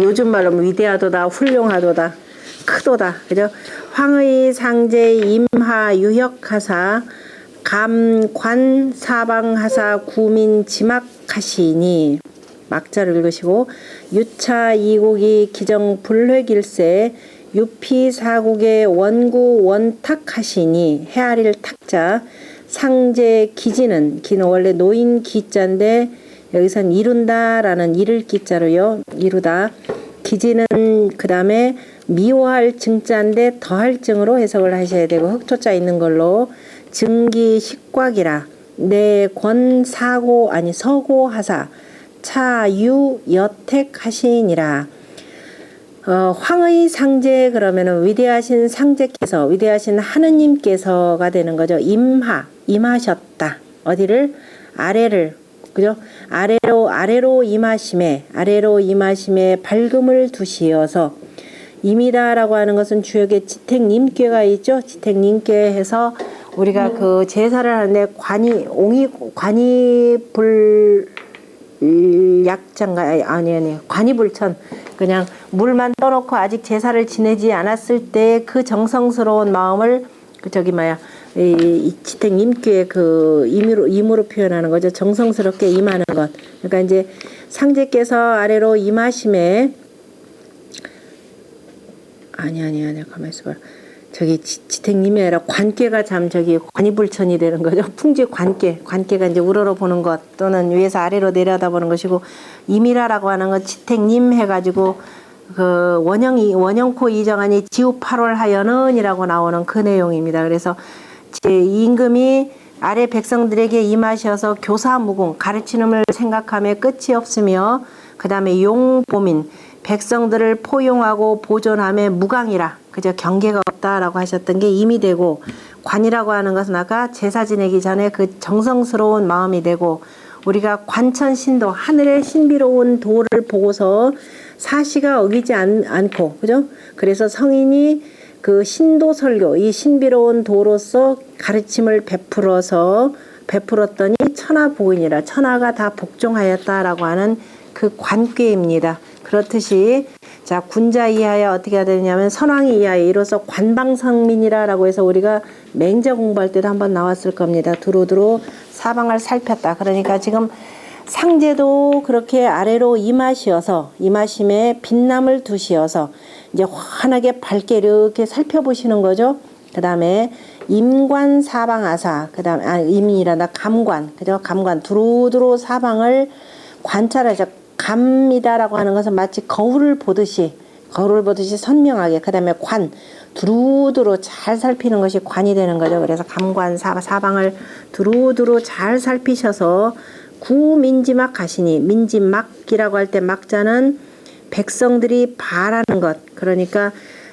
요즘 말로 위대하도다, 훌륭하도다, 크도다, 그죠? 황의 상제 임하 유혁하사 감관 사방하사 구민 지막하시니, 막자를 읽으시고, 유차 이국이 기정 불회길세 유피 사국의 원구 원탁하시니, 헤아릴 탁자 상제 기지는, 기는 원래 노인 기자인데 여기선 이룬다라는 이를 기자로요, 이루다. 기지는 그 다음에 미워할 증자인데 더할 증으로 해석을 하셔야 되고, 흑토자 있는 걸로 증기 식곽이라 내권 사고 아니 서고하사 차유 여택하시니라. 황의 상제 그러면은 위대하신 상제께서, 위대하신 하느님께서가 되는 거죠. 임하셨다. 어디를? 아래를, 그죠? 아래로 임하심에 밝음을 두시어서, 임이다라고 하는 것은 주역에 지택님께가 있죠. 지택님께 해서 우리가 그 제사를 하는데 관이불천, 그냥 물만 떠놓고 아직 제사를 지내지 않았을 때 그 정성스러운 마음을 이 지택님께 그 임으로 표현하는 거죠. 정성스럽게 임하는 것. 그러니까 이제 상제께서 아래로 임하심에, 아니 가만히 있어봐. 저기 지택님이 아니라 관계가 관이불천이 되는 거죠. 풍지 관계가 이제 우러러 보는 것, 또는 위에서 아래로 내려다보는 것이고, 임이라라고 하는 건 지택님 해가지고 그 원형코 이정하니 지우 8월 하여는이라고 나오는 그 내용입니다. 그래서 임금이 아래 백성들에게 임하셔서 교사무궁 가르치는을 생각함에 끝이 없으며, 그 다음에 용보민 백성들을 포용하고 보존함에 무강이라, 그저 경계가 없다라고 하셨던 게 임이 되고, 관이라고 하는 것은 아까 제사 지내기 전에 그 정성스러운 마음이 되고, 우리가 관천신도 하늘의 신비로운 도를 보고서 사시가 어기지 않고, 그죠? 그래서 성인이 그 신도 설교, 이 신비로운 도로서 가르침을 베풀었더니 천하보인이라, 천하가 다 복종하였다라고 하는 그 관계입니다. 그렇듯이 자, 군자 이하에 어떻게 해야 되냐면 선왕이 이하에, 이로써 관방성민이라고 해서 우리가 맹자 공부할 때도 한번 나왔을 겁니다. 두루두루 사방을 살폈다. 그러니까 지금 상제도 그렇게 아래로 임하심에 빛남을 두시어서 이제 환하게 밝게 이렇게 살펴보시는 거죠. 그 다음에 임관 사방하사, 그 다음에 임이란다 감관, 그죠? 감관 두루두루 사방을 관찰하죠. 감이다라고 하는 것은 마치 거울을 보듯이 선명하게, 그 다음에 관, 두루두루 잘 살피는 것이 관이 되는 거죠. 그래서 감관 사방을 두루두루 잘 살피셔서 구민지막 가시니, 민지막이라고 할 때 막자는 백성들이 바라는 것, 그러니까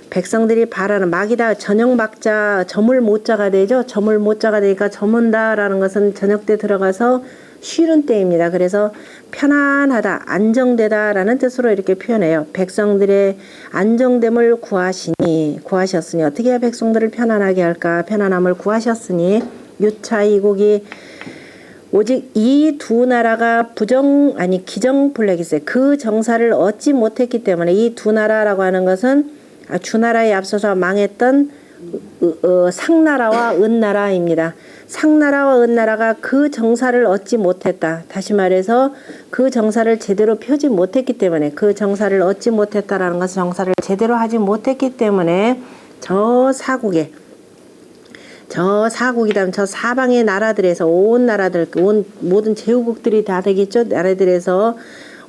백성들이 바라는, 막이다 저녁 막자 저물 못자가 되죠. 저물 못자가 되니까 저문다라는 것은 저녁 때 들어가서 쉬는 때입니다. 그래서 편안하다, 안정되다라는 뜻으로 이렇게 표현해요. 백성들의 안정됨을 구하셨으니, 어떻게 해야 백성들을 편안하게 할까? 편안함을 구하셨으니, 유차이국이 오직 이 두 나라가 기정불례기세, 그 정사를 얻지 못했기 때문에, 이 두 나라라고 하는 것은 주나라에 앞서서 망했던 상나라와 은나라입니다. 상나라와 은나라가 그 정사를 얻지 못했다. 다시 말해서 그 정사를 제대로 펴지 못했기 때문에, 그 정사를 얻지 못했다라는 것은 정사를 제대로 하지 못했기 때문에 저 사국이다면 저 사방의 나라들에서, 모든 제후국들이 다 되겠죠. 나라들에서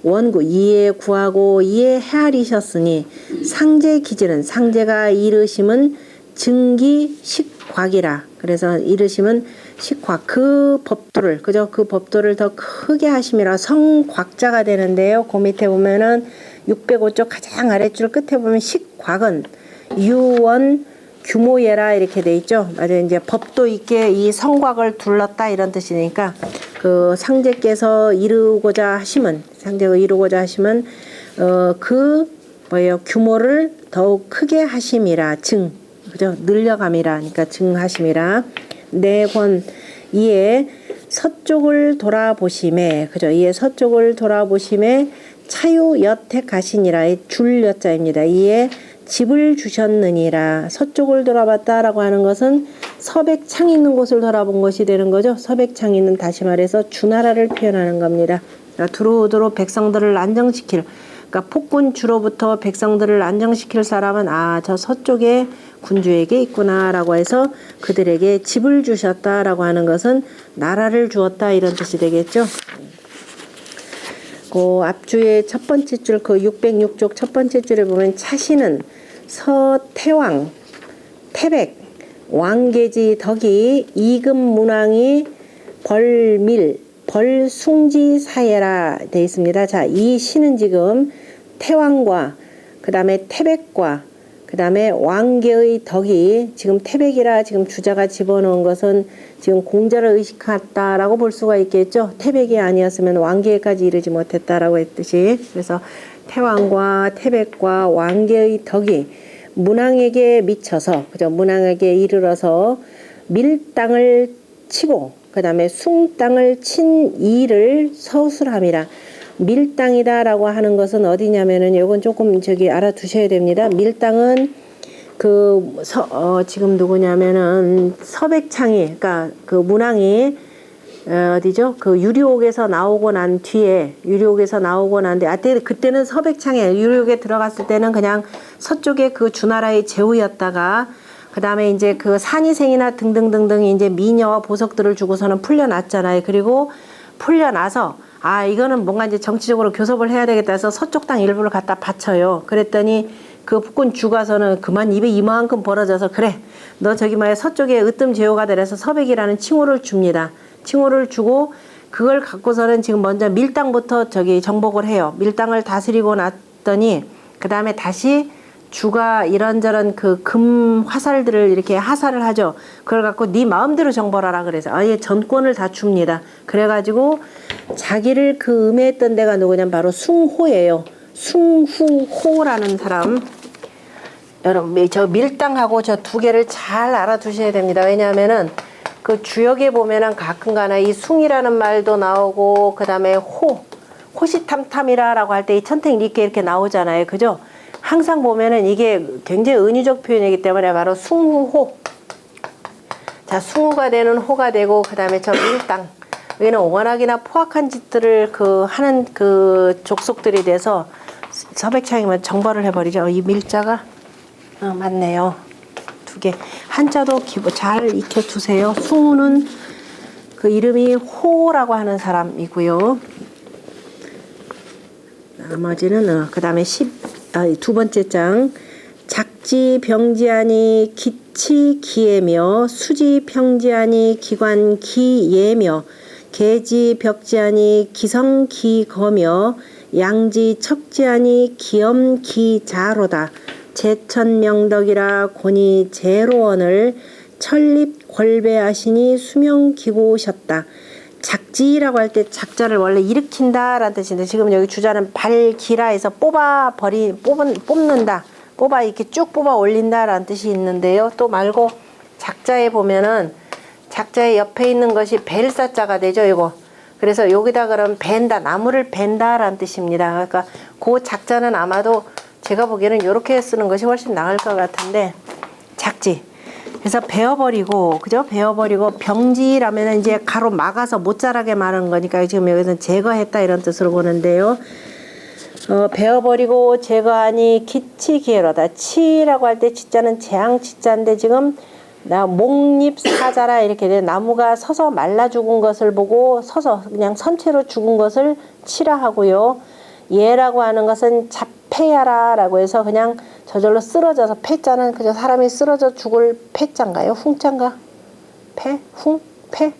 원구 이에 구하고 이에 헤아리셨으니, 상제 기지는, 상제가 이르심은 증기 식곽이라. 그래서 이르심은 식곽, 그 법도를, 그죠? 그 법도를 더 크게 하심이라. 성곽자가 되는데요. 그 밑에 보면은 605쪽 가장 아래줄 끝에 보면 식곽은 유원 규모예라 이렇게 돼 있죠. 맞아요. 이제 법도 있게 이 성곽을 둘렀다 이런 뜻이니까, 그 상제가 이루고자 하심은 규모를 더욱 크게 하심이라. 그죠? 늘려감이라. 그러니까 증하심이라. 내권 이에 서쪽을 돌아보심에, 그죠? 이에 서쪽을 돌아보심에 차유 여택 가시니라. 줄 여자입니다. 이에 집을 주셨느니라. 서쪽을 돌아봤다라고 하는 것은 서백창 있는 곳을 돌아본 것이 되는 거죠. 서백창 있는, 다시 말해서 주나라를 표현하는 겁니다. 그러니까 두루두루 백성들을 안정시킬, 그러니까 폭군 주로부터 백성들을 안정시킬 사람은 저 서쪽에 군주에게 있구나라고 해서 그들에게 집을 주셨다라고 하는 것은 나라를 주었다, 이런 뜻이 되겠죠. 그 앞주의 첫 번째 줄, 그 606쪽 첫 번째 줄에 보면 차시는 서태왕, 태백, 왕계지 덕이 이금 문왕이 벌밀, 벌숭지사예라 되어 있습니다. 자, 이 시는 지금 태왕과 그 다음에 태백과 그 다음에 왕계의 덕이, 지금 태백이라 지금 주자가 집어넣은 것은 지금 공자를 의식했다라고 볼 수가 있겠죠. 태백이 아니었으면 왕계까지 이르지 못했다라고 했듯이. 그래서 태왕과 태백과 왕계의 덕이 문왕에게 미쳐서, 그죠? 문왕에게 이르러서 밀땅을 치고 그 다음에 숭땅을 친 이를 서술함이라. 밀땅이다라고 하는 것은 어디냐면은 요건 조금 알아두셔야 됩니다. 밀땅은 지금 누구냐면은 서백창이, 그러니까 그 문왕이 어디죠? 그 유리옥에서 나오고 난 뒤에, 유리옥에서 나오고 난 뒤에, 그때는 서백창에, 유리옥에 들어갔을 때는 그냥 서쪽에 그 주나라의 제후였다가 그 다음에 이제 그 산이생이나 등등등등 이제 미녀와 보석들을 주고서는 풀려났잖아요. 그리고 풀려나서 이거는 뭔가 이제 정치적으로 교섭을 해야 되겠다 해서 서쪽 땅 일부를 갖다 바쳐요. 그랬더니 그 북군 주가서는 그만 입에 이만큼 벌어져서, 그래 너 저기 서쪽에 으뜸 제후가 되래서 서백이라는 칭호를 줍니다. 칭호를 주고 그걸 갖고서는 지금 먼저 밀당부터 정복을 해요. 밀당을 다스리고 났더니 그 다음에 다시 주가 이런저런 그 금 화살들을 이렇게 하살을 하죠. 그걸 갖고 네 마음대로 정벌하라 그래서 아예 전권을 다 줍니다. 그래가지고 자기를 그 음해했던 데가 누구냐면 바로 숭호예요. 숭후호라는 사람. 여러분 저 밀당하고 저 두 개를 잘 알아두셔야 됩니다. 왜냐하면은 그 주역에 보면은 가끔가나 이 숭이라는 말도 나오고 그 다음에 호시탐탐이라고 할 때 이 천택 이렇게 나오잖아요. 그죠? 항상 보면은 이게 굉장히 은유적 표현이기 때문에 바로 숭후호. 자, 숭후가 되는 호가 되고 그 다음에 저 밀당. 여기는 워낙이나 포악한 짓들을 하는 족속들이 돼서 서백창이면 정벌을 해버리죠. 이 밀자가 맞네요. 두 개. 한자도 잘 익혀두세요. 숭후는 그 이름이 호라고 하는 사람이고요. 나머지는 그 다음에 두 번째 장. 작지 병지하니 기치 기예며 수지 평지하니 기관 기예며 계지 벽지하니 기성 기거며 양지 척지하니 기엄 기자로다. 제천명덕이라 고니 제로원을 천립 권배하시니 수명 기고셨다. 작지라고 할 때 작자를 원래 일으킨다 라는 뜻인데 지금 여기 주자는 발기라 해서 뽑는다. 뽑아 이렇게 쭉 뽑아 올린다 라는 뜻이 있는데요. 또 말고 작자에 보면은 작자의 옆에 있는 것이 벨사자가 되죠. 이거. 그래서 여기다 그러면 벤다, 나무를 벤다 라는 뜻입니다. 그러니까 그 작자는 아마도 제가 보기에는 이렇게 쓰는 것이 훨씬 나을 것 같은데, 작지. 그래서 베어버리고, 그죠? 베어버리고, 병지라면 이제 가로 막아서 못 자라게 마는 거니까 지금 여기서는 제거했다 이런 뜻으로 보는데요. 베어버리고 제거하니 기치 기회로다. 치라고 할 때 치자는 재앙치자인데 지금 목립사자라 이렇게 돼. 나무가 서서 말라 죽은 것을 보고 서서 그냥 선체로 죽은 것을 치라 하고요. 예라고 하는 것은 잡패야라라고 해서 그냥 저절로 쓰러져서, 패자는 그저 사람이 쓰러져 죽을 패자인가요? 흉자인가? 패? 흉? 패?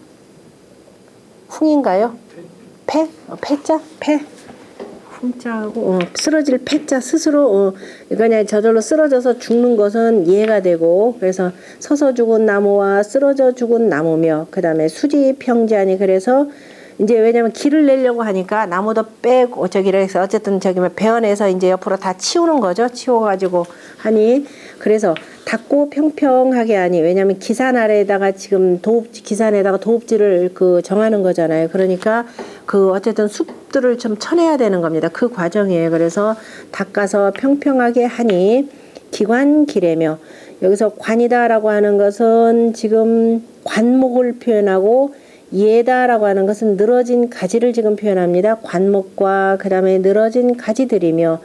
흉인가요? 패? 패자? 패? 흉자하고 쓰러질 패자 스스로 그러니까 저절로 쓰러져서 죽는 것은 예가 되고, 그래서 서서 죽은 나무와 쓰러져 죽은 나무며 그 다음에 수지 평지하니, 그래서 이제 왜냐면 길을 내려고 하니까 나무도 빼고 저기를 해서 어쨌든 저기 베어내서 이제 옆으로 다 치우는 거죠. 치워가지고 하니 그래서 닫고 평평하게 하니 왜냐면 기산 아래에다가 지금 기산에다가 도읍지를 그 정하는 거잖아요. 그러니까 그 어쨌든 숲들을 좀 쳐내야 되는 겁니다. 그 과정이에요. 그래서 닦아서 평평하게 하니 기관기래며 여기서 관이다라고 하는 것은 지금 관목을 표현하고 예다라고 하는 것은 늘어진 가지를 지금 표현합니다. 관목과 그 다음에 늘어진 가지들이며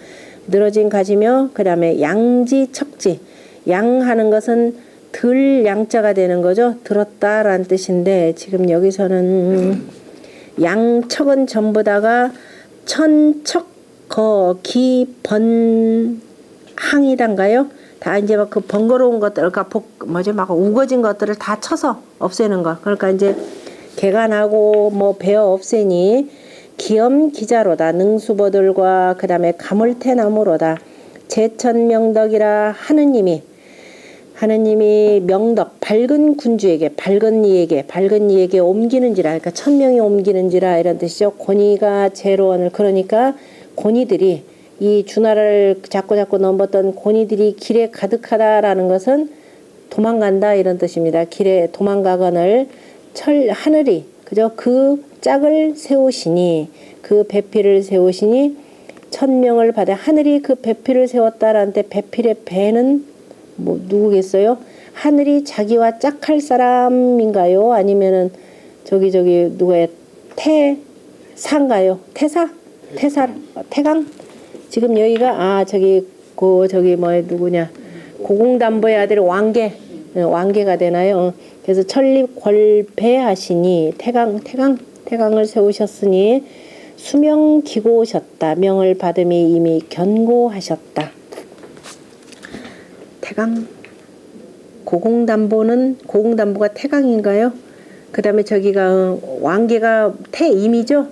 늘어진 가지며 그 다음에 양지 척지 양하는 것은 들 양자가 되는 거죠. 들었다라는 뜻인데 지금 여기서는 양척은 전부 다가 천척 기 항이단가요? 다 이제 막 그 번거로운 것들, 그러니까 막 우거진 것들을 다 쳐서 없애는 거. 그러니까 이제 개간하고 뭐 베어 없애니 기엄기자로다. 능수보들과 그 다음에 가물태나무로다. 제천명덕이라 하느님이 명덕 밝은 군주에게 밝은 이에게 옮기는지라. 그러니까 천명이 옮기는지라 이런 뜻이죠. 권위가 제로원을 그러니까 권위들이 이 주나라를 자꾸 넘었던 권위들이 길에 가득하다라는 것은 도망간다 이런 뜻입니다. 길에 도망가거늘 하늘이 그저 그 짝을 세우시니 그 배필을 세우시니 천명을 받아 하늘이 그 배필을 세웠다라는 데 배필의 배는 뭐 누구겠어요? 하늘이 자기와 짝할 사람인가요? 아니면은 저기 누구의 태사인가요? 태강? 지금 여기가 누구냐 고공담보의 아들 왕계가 되나요? 그래서 천립 권배하시니 태강을 세우셨으니 수명 기고오셨다. 명을 받음이 이미 견고하셨다. 태강 고공담보가 태강인가요? 그 다음에 저기가 왕계가 태임이죠.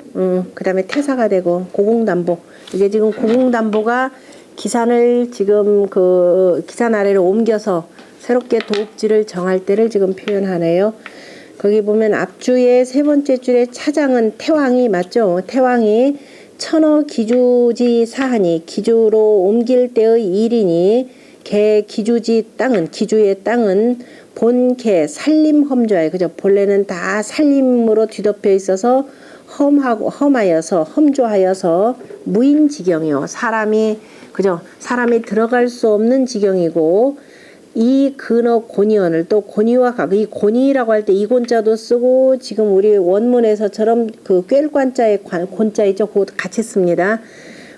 그 다음에 태사가 되고 고공담보. 이게 지금 고공담보가 기산을 지금 그 기산 아래로 옮겨서 새롭게 도읍지를 정할 때를 지금 표현하네요. 거기 보면 앞주의 세 번째 줄에 차장은 태왕이 맞죠? 태왕이 천어 기주지 사하니 기주로 옮길 때의 일이니 개 기주의 땅은 본개 살림험조하여 그죠? 본래는 다 살림으로 뒤덮여 있어서 험하여서 험조하여서 무인지경이요. 사람이 들어갈 수 없는 지경이고 이 근어 고니원을 또 고니와 이 고니라고 할 때 이곤자도 쓰고 지금 우리 원문에서처럼 그 꿰관자의 곤자 있죠. 그거 같이 씁니다.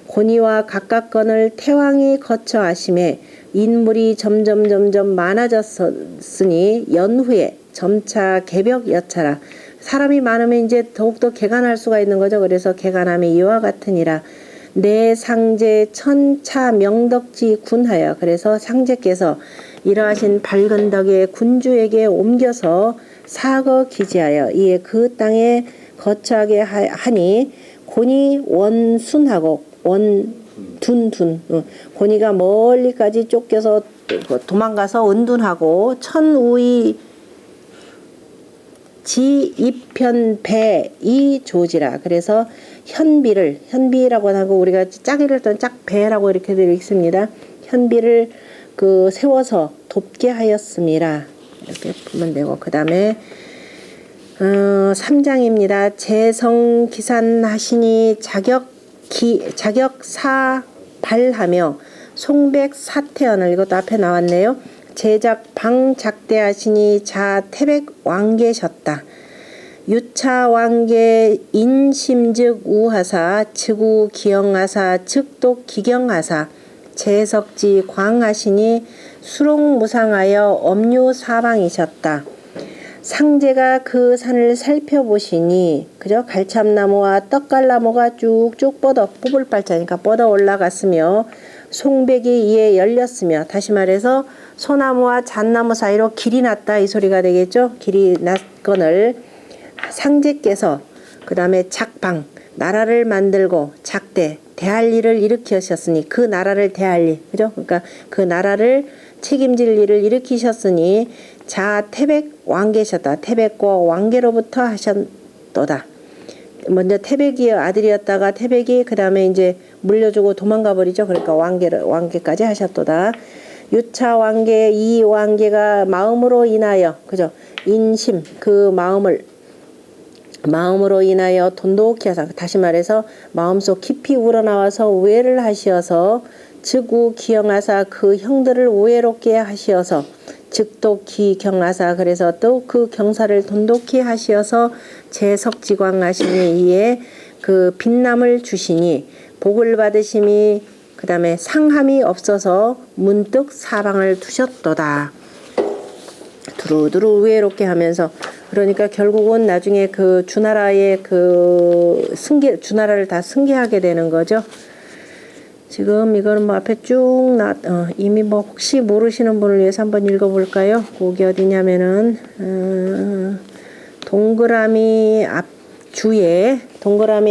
고니와 각각건을 태왕이 거쳐 하심에 인물이 점점 많아졌으니 연후에 점차 개벽 여차라. 사람이 많으면 이제 더욱더 개간할 수가 있는 거죠. 그래서 개간함이 이와 같으니라. 내 상제 천차 명덕지 군하여 그래서 상제께서 이러하신 밝은 덕의 군주에게 옮겨서 사거 기지하여 이에 그 땅에 거처하게 하니 곤이 원순하고 곤이가 멀리까지 쫓겨서 도망가서 은둔하고 천우의 지입편배 이 조지라. 그래서 현비라고 하고 우리가 짝이를 했던 짝배라고 이렇게 되어 있습니다. 현비를 그 세워서 돕게 하였음이라. 이렇게 보면 되고 그 다음에 3장입니다. 재성기산하시니 자격사발하며 송백사태언을 이것도 앞에 나왔네요. 제작방작대하시니 자태백왕계셨다. 유차왕계 인심즉 우하사 즉우 기영하사 즉독 기경하사 재석지 광하시니 수롱무상하여 엄류사방이셨다. 상제가 그 산을 살펴보시니 그저 갈참나무와 떡갈나무가 쭉쭉 뽑을 발자니까 뻗어 올라갔으며 송백이 이에 열렸으며 다시 말해서 소나무와 잣나무 사이로 길이 났다 이 소리가 되겠죠. 길이 났거늘 상제께서 그 다음에 작방 나라를 만들고 작대 대할 일을 일으키셨으니 그 나라를 대할 일 그죠? 그러니까 그 나라를 책임질 일을 일으키셨으니 자 태백 왕계셨다. 태백과 왕계로부터 하셨도다. 먼저 태백이 아들이었다가 태백이 그 다음에 이제 물려주고 도망가 버리죠. 그러니까 왕계까지 하셨도다. 유차 왕계 이 왕계가 마음으로 인하여 그죠? 인심 그 마음으로 인하여 돈독히 하사 다시 말해서 마음속 깊이 우러나와서 우애를 하시어서 즉우 기영하사 그 형들을 우애롭게 하시어서 즉독기 경하사 그래서 또 그 경사를 돈독히 하시어서 제석지광하시니 이에 그 빛남을 주시니 복을 받으심이 그 다음에 상함이 없어서 문득 사방을 두셨도다. 두루두루 우애롭게 하면서 그러니까 결국은 나중에 그 주나라의 그 주나라를 다 승계하게 되는 거죠. 지금 이거는 뭐 앞에 쭉 이미 뭐 혹시 모르시는 분을 위해서 한번 읽어볼까요? 거기 어디냐면은 동그라미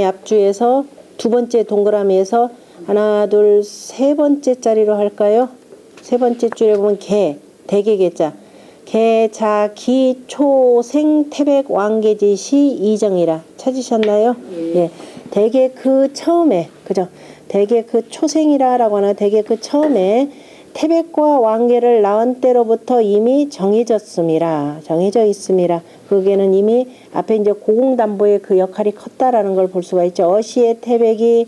앞주에서 두 번째 동그라미에서 하나 둘 세 번째 자리로 할까요? 세 번째 줄에 보면 대개개자 개자기 초생 태백 왕계지시 이정이라 찾으셨나요? 예. 대개 그 처음에 그죠? 대개 그 초생이라라고 하나 대개 그 처음에 태백과 왕계를 낳은 때로부터 이미 정해져 있음이라. 그게는 이미 앞에 이제 고공담보의 그 역할이 컸다라는 걸 볼 수가 있죠. 어시의 태백이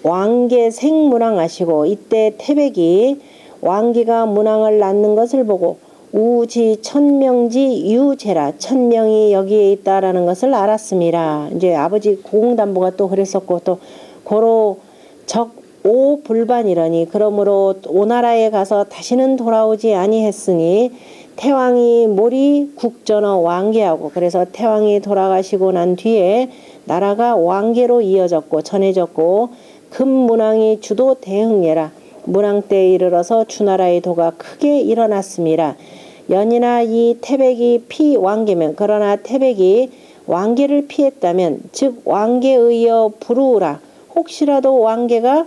왕계 생문왕하시고 이때 태백이 왕계가 문왕을 낳는 것을 보고 우지 천명지 유제라 천명이 여기에 있다라는 것을 알았습니다. 이제 아버지 고공담보가 또 그랬었고 또 고로 적오 불반이러니 그러므로 오나라에 가서 다시는 돌아오지 아니했으니 태왕이 몰이 국전어 왕계하고 그래서 태왕이 돌아가시고 난 뒤에 나라가 왕계로 이어졌고 전해졌고 금문왕이 주도 대흥예라 문왕 때에 이르러서 주나라의 도가 크게 일어났습니다. 연이나 이 태백이 피왕계면 그러나 태백이 왕계를 피했다면 즉 왕계에 의여 부르우라 혹시라도 왕계가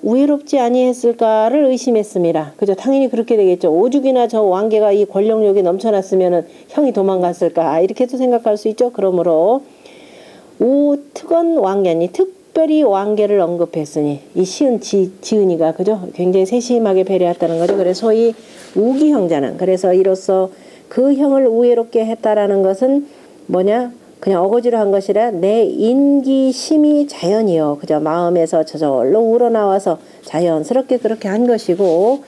우애롭지 아니했을까를 의심했습니다. 그죠? 당연히 그렇게 되겠죠. 오죽이나 저 왕계가 이 권력욕이 넘쳐났으면은 형이 도망갔을까 이렇게도 생각할 수 있죠. 그러므로 우특언 왕견이 특별히 왕계를 언급했으니 이 시은 지은이가 그죠? 굉장히 세심하게 배려했다는 거죠. 그래서 소위 우기형자는 그래서 이로써 그 형을 우애롭게 했다라는 것은 뭐냐? 그냥 어거지로 한 것이라 내 인기심이 자연이요. 그저 마음에서 저절로 우러나와서 자연스럽게 그렇게 한 것이고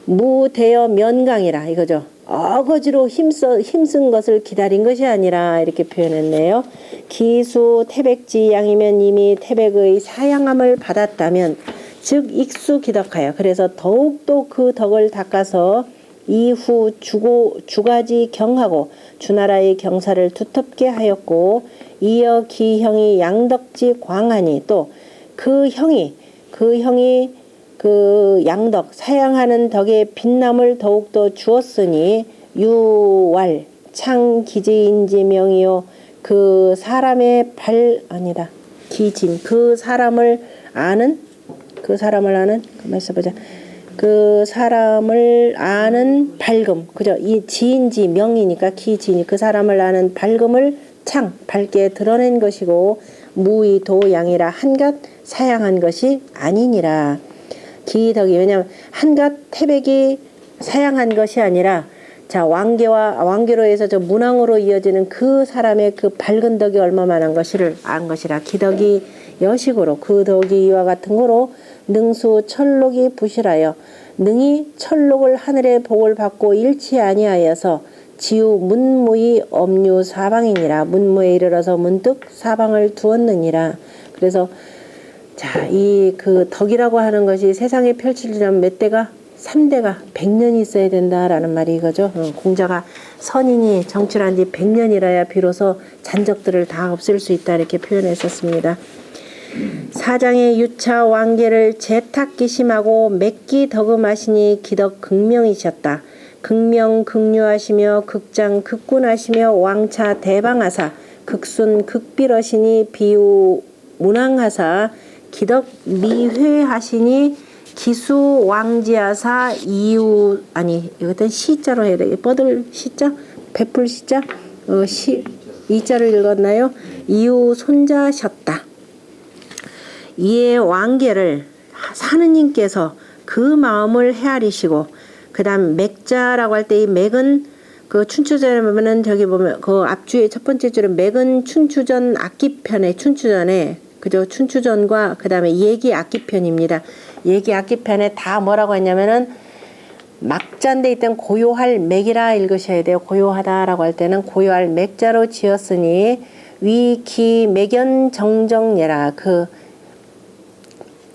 무대여 면강이라 이거죠. 어거지로 힘쓴 것을 기다린 것이 아니라 이렇게 표현했네요. 기수 태백지 양이면 이미 태백의 사양함을 받았다면 즉 익수 기덕하여 그래서 더욱더 그 덕을 닦아서 이후 주가지 경하고 주나라의 경사를 두텁게 하였고 이어 기형이 양덕지 광하니 또 그 형이 그 양덕 사양하는 덕에 빛남을 더욱더 주었으니 유왈 창기지인지 명이요 그 사람의 기진 그 사람을 아는 가만 있어보자. 그 사람을 아는 밝음 그죠? 이 지인지 명이니까 기지니 그 사람을 아는 밝음을 밝게 드러낸 것이고 무의도 양이라 한갓 사양한 것이 아니니라. 기덕이 왜냐하면 한갓 태백이 사양한 것이 아니라 자 왕계로 해서 저 문왕으로 이어지는 그 사람의 그 밝은 덕이 얼마만한 것을 안 것이라. 기덕이 여식으로 그 덕이 이와 같은 거로 능수 철록이 부실하여 능히 철록을 하늘의 복을 받고 잃지 아니하여서 지우 문무이 엄유 사방이니라. 문무에 이르러서 문득 사방을 두었느니라. 그래서 자, 이 그 덕이라고 하는 것이 세상에 펼치려면 몇 대가 3대가 100년이 있어야 된다라는 말이 이거죠. 공자가 선인이 정치를 지 100년이라야 비로소 잔적들을 다 없앨 수 있다 이렇게 표현했었습니다. 사장의 유차 왕계를 재탁기심하고 맺기 덕음하시니 기덕 극명이셨다. 극명 극류하시며 극장 극군하시며 왕차 대방하사 극순 극비러시니 비우 문왕하사 기덕 미회하시니 기수 왕지하사 이유 이것은 시자로 해야 돼. 뻗을 시자 베풀 시자 이자를 읽었나요? 이후 손자셨다. 이에 왕계를 하느님께서 그 마음을 헤아리시고, 그 다음 맥자라고 할 때 이 맥은 그 춘추전에 보면은 저기 보면 그 앞주에 첫 번째 줄은 맥은 춘추전 악기편에 춘추전에 그죠? 춘추전과 그 다음에 얘기 악기편입니다. 얘기 악기편에 다 뭐라고 했냐면은 막자인데 이땐 고요할 맥이라 읽으셔야 돼요. 고요하다라고 할 때는 고요할 맥자로 지었으니 위기 맥연 정정예라. 그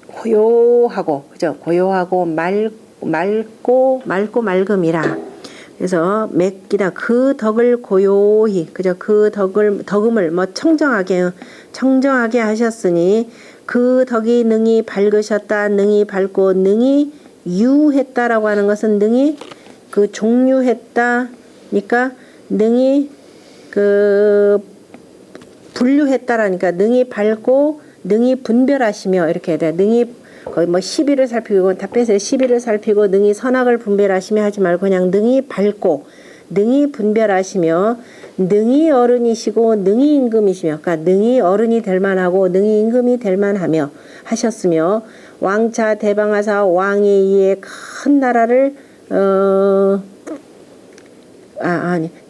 고요하고 그죠? 고요하고 맑고 맑음이라. 그래서 맥기다 그 덕을 고요히 그죠? 그 덕음을 뭐 청정하게 하셨으니 그 덕이 능히 밝으셨다. 능히 밝고 능히 유했다라고 하는 것은 능히 그 종류했다니까 능히 그 분류했다라니까 능히 밝고 능히 분별하시며 이렇게 해야 돼. 능히 거의 뭐 시비를 살피고 다 빼세요. 시비를 살피고 능히 선악을 분별하시며 하지 말고 그냥 능히 밝고 능히 분별하시며 능히 어른이시고 능히 임금이시며 그러니까 능히 어른이 될 만하고 능히 임금이 될 만하며 하셨으며 왕차 대방하사 왕에 의해 큰 나라를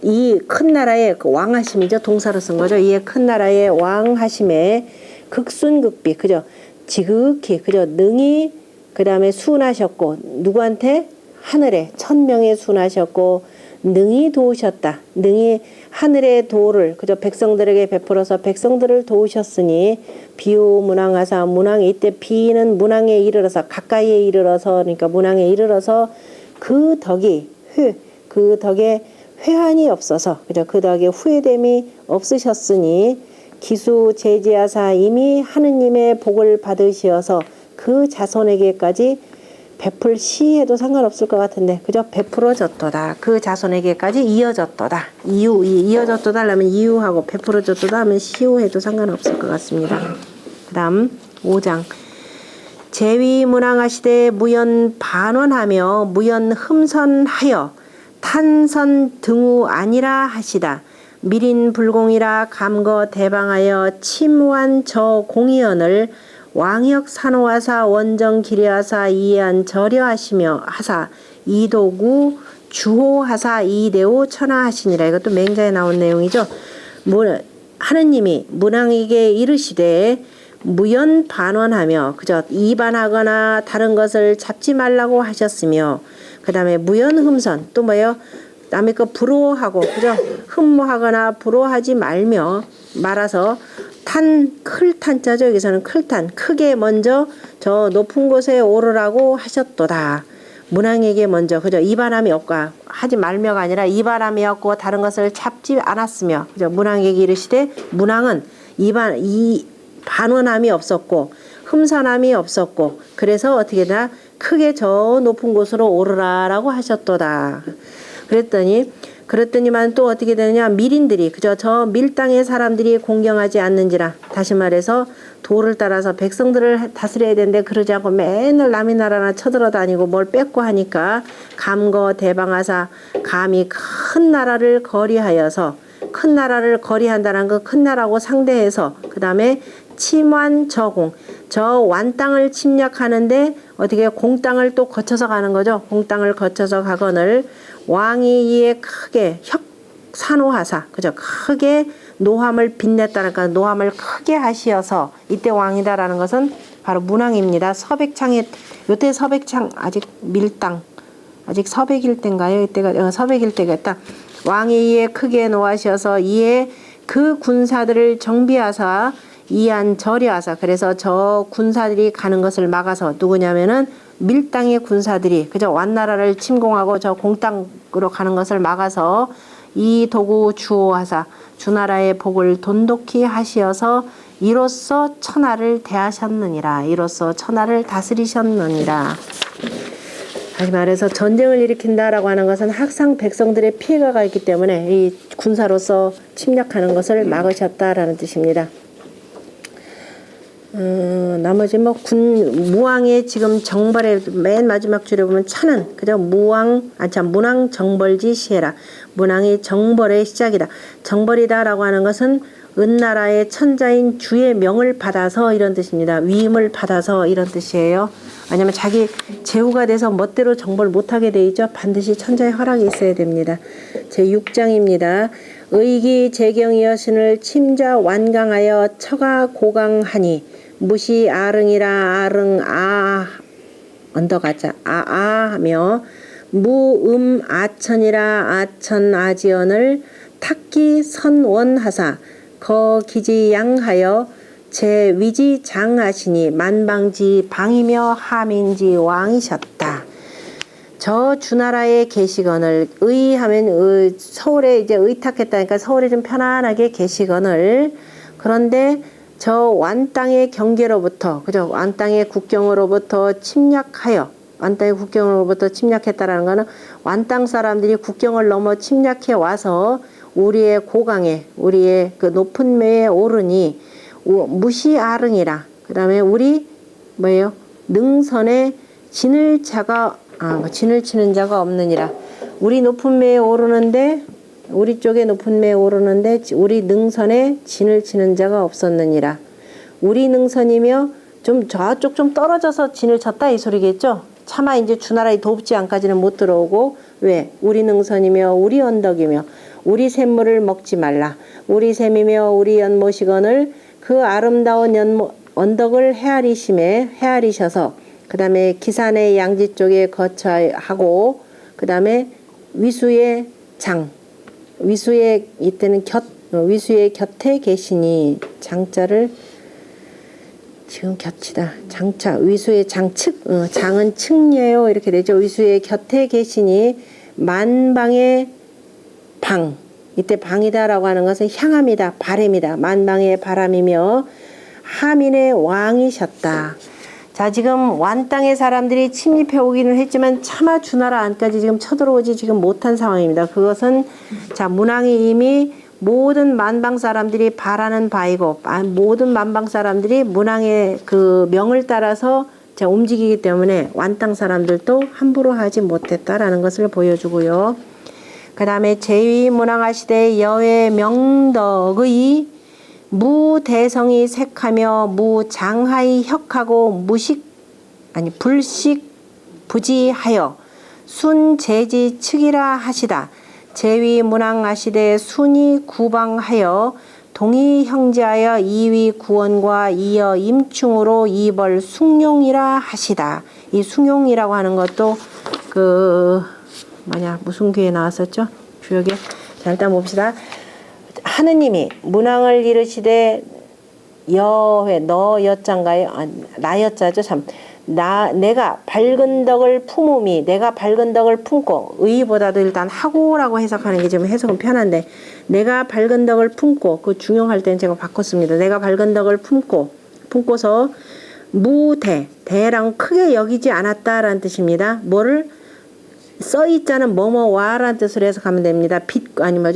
이 큰 나라의 그 왕하심이죠. 동사로 쓴 거죠. 이에 큰 나라의 왕하심에 극순극비 그죠? 지극히 그죠? 능히 그 다음에 순하셨고 누구한테? 하늘에 천명에 순하셨고 능히 도우셨다. 능히 하늘의 도를 그저 백성들에게 베풀어서 백성들을 도우셨으니 비오 문왕하사 문왕 이때 비는 문왕에 이르러서 가까이에 이르러서 그러니까 문왕에 이르러서 그 덕에 회한이 없어서 그죠? 그 덕에 후회됨이 없으셨으니 기수 제지하사 이미 하느님의 복을 받으시어서 그 자손에게까지 베풀 시해도 상관없을 것 같은데 그죠? 베풀어졌도다. 그 자손에게까지 이어졌도다. 이어졌도다 하면 이유하고 베풀어졌도다 하면 시후해도 상관없을 것 같습니다. 그 다음 5장 제위 문왕하시되 무연 반원하며 무연 흠선하여 탄선 등우 아니라 하시다. 미린 불공이라 감거 대방하여 침무한 저 공의언을 왕역 산호하사 원정 기려하사 이해한 절여하시며 하사 이도구 주호하사 이대오 천하하시니라. 이것도 맹자에 나온 내용이죠. 하느님이 문왕에게 이르시되 무연 반원하며 그저 이반하거나 다른 것을 잡지 말라고 하셨으며 그 다음에 무연 흠선 또 뭐예요? 남의 거 부러워하고 그죠? 흠모하거나 부러워하지 말아서 클탄자죠. 여기서는 클탄 크게 먼저 저 높은 곳에 오르라고 하셨도다. 문왕에게 먼저 그죠? 이반함이 없고 하지 말며가 아니라 이반함이 없고 다른 것을 잡지 않았으며 그죠? 문왕에게 이르시되 문왕은 이 반원함이 없었고 흠선함이 없었고 그래서 어떻게 되나 크게 저 높은 곳으로 오르라라고 하셨도다. 그랬더니만 또 어떻게 되느냐 밀인들이 그저 저 밀당의 사람들이 공경하지 않는지라. 다시 말해서 도를 따라서 백성들을 다스려야 되는데 그러지 않고 맨날 남의 나라나 쳐들어다니고 뭘 뺏고 하니까 감거 대방하사 감히 큰 나라를 거리하여서 큰 나라를 거리한다는 거 큰 나라하고 상대해서 그 다음에 침환 저공 저 완땅을 침략하는데 어떻게 공땅을 또 거쳐서 가는 거죠. 공땅을 거쳐서 가거늘 왕이 이에 크게 산호하사 그죠? 크게 노함을 빛냈다니까 노함을 크게 하시어서 이때 왕이다라는 것은 바로 문왕입니다. 서백창에 요때 서백창 아직 밀당 아직 서백일 때인가요? 이때가 서백일 때겠다. 왕이 이에 크게 노하셔서 이에 그 군사들을 정비하사 이안 절여하사 그래서 저 군사들이 가는 것을 막아서 누구냐면은 밀당의 군사들이 그저 완나라를 침공하고 저 공땅으로 가는 것을 막아서 이 도구 주호하사 주나라의 복을 돈독히 하시어서 이로써 천하를 대하셨느니라. 이로써 천하를 다스리셨느니라. 다시 말해서 전쟁을 일으킨다라고 하는 것은 항상 백성들의 피해가 있기 때문에 이 군사로서 침략하는 것을 막으셨다라는 뜻입니다. 나머지 뭐 무왕의 지금 정벌의 맨 마지막 줄에 보면 차는 그죠? 문왕 정벌지 시해라. 문왕이 정벌의 시작이다. 정벌이다라고 하는 것은 은나라의 천자인 주의 명을 받아서 이런 뜻입니다. 위임을 받아서 이런 뜻이에요. 왜냐면 자기 제후가 돼서 멋대로 정벌 못하게 돼 있죠. 반드시 천자의 허락이 있어야 됩니다. 제6장입니다. 의기 재경이 여신을 침자 완강하여 처가 고강하니 무시 아릉이라 아릉 언더가자 하며 무음 아천이라 아천 아지언을 탁기 선원하사 거기지 양하여 제위지 장하시니 만방지 방이며 하민지 왕이셨다. 저 주나라에 계시거늘 의하면 서울에 이제 의탁했다니까 서울에 좀 편안하게 계시거늘 그런데 저 완땅의 경계로부터 그죠? 완땅의 국경으로부터 침략하여 완땅의 국경으로부터 침략했다라는 거는 완땅 사람들이 국경을 넘어 침략해 와서 우리의 고강에 우리의 그 높은 매에 오르니 무시아릉이라 그 다음에 우리 뭐예요? 능선에 진을 치는 자가 없느니라. 우리 높은 매에 오르는데 우리 쪽에 높은 매에 오르는데 우리 능선에 진을 치는 자가 없었느니라. 우리 능선이며 좀 저쪽 좀 떨어져서 진을 쳤다 이 소리겠죠. 차마 이제 주나라의 돕지 않까지는 못 들어오고 왜? 우리 능선이며 우리 언덕이며 우리 샘물을 먹지 말라. 우리 샘이며 우리 연못이거늘 그 아름다운 언덕을 헤아리셔서 그 다음에 기산의 양지 쪽에 거처하고 그 다음에 위수의 이때는 위수의 곁에 계시니 장자를 지금 곁이다. 장차 위수의 장측 장은 측례요 이렇게 되죠. 위수의 곁에 계시니 만방의 방 이때 방이다라고 하는 것은 향함이다. 바람이다. 만방의 바람이며 하민의 왕이셨다. 자 지금 완땅의 사람들이 침입해 오기는 했지만 차마 주나라 안까지 지금 쳐들어오지 지금 못한 상황입니다. 그것은 자 문왕이 이미 모든 만방 사람들이 바라는 바이고 모든 만방 사람들이 문왕의 그 명을 따라서 자 움직이기 때문에 완땅 사람들도 함부로 하지 못했다라는 것을 보여주고요. 그 다음에 제2문왕하시되 여의 명덕의 무대성이 색하며 무장하이 혁하고 불식 부지하여 순제지 측이라 하시다. 제위문왕하시되 순이 구방하여 동이 형제하여 이위 구원과 이어 임충으로 이벌 숭용이라 하시다. 이 숭용이라고 하는 것도 무슨 귀에 나왔었죠? 주역에. 자, 일단 봅시다. 하느님이 문왕을 이르시되 너 여자인가요? 나 여자죠. 참. 내가 밝은 덕을 품음이 내가 밝은 덕을 품고 의보다도 일단 하고라고 해석하는 게 좀 해석은 편한데 내가 밝은 덕을 품고 그 중용할 때는 제가 바꿨습니다. 내가 밝은 덕을 품고서 대랑 크게 여기지 않았다라는 뜻입니다. 뭐를 써있자는 뭐뭐와라는 뜻으로 해석하면 됩니다.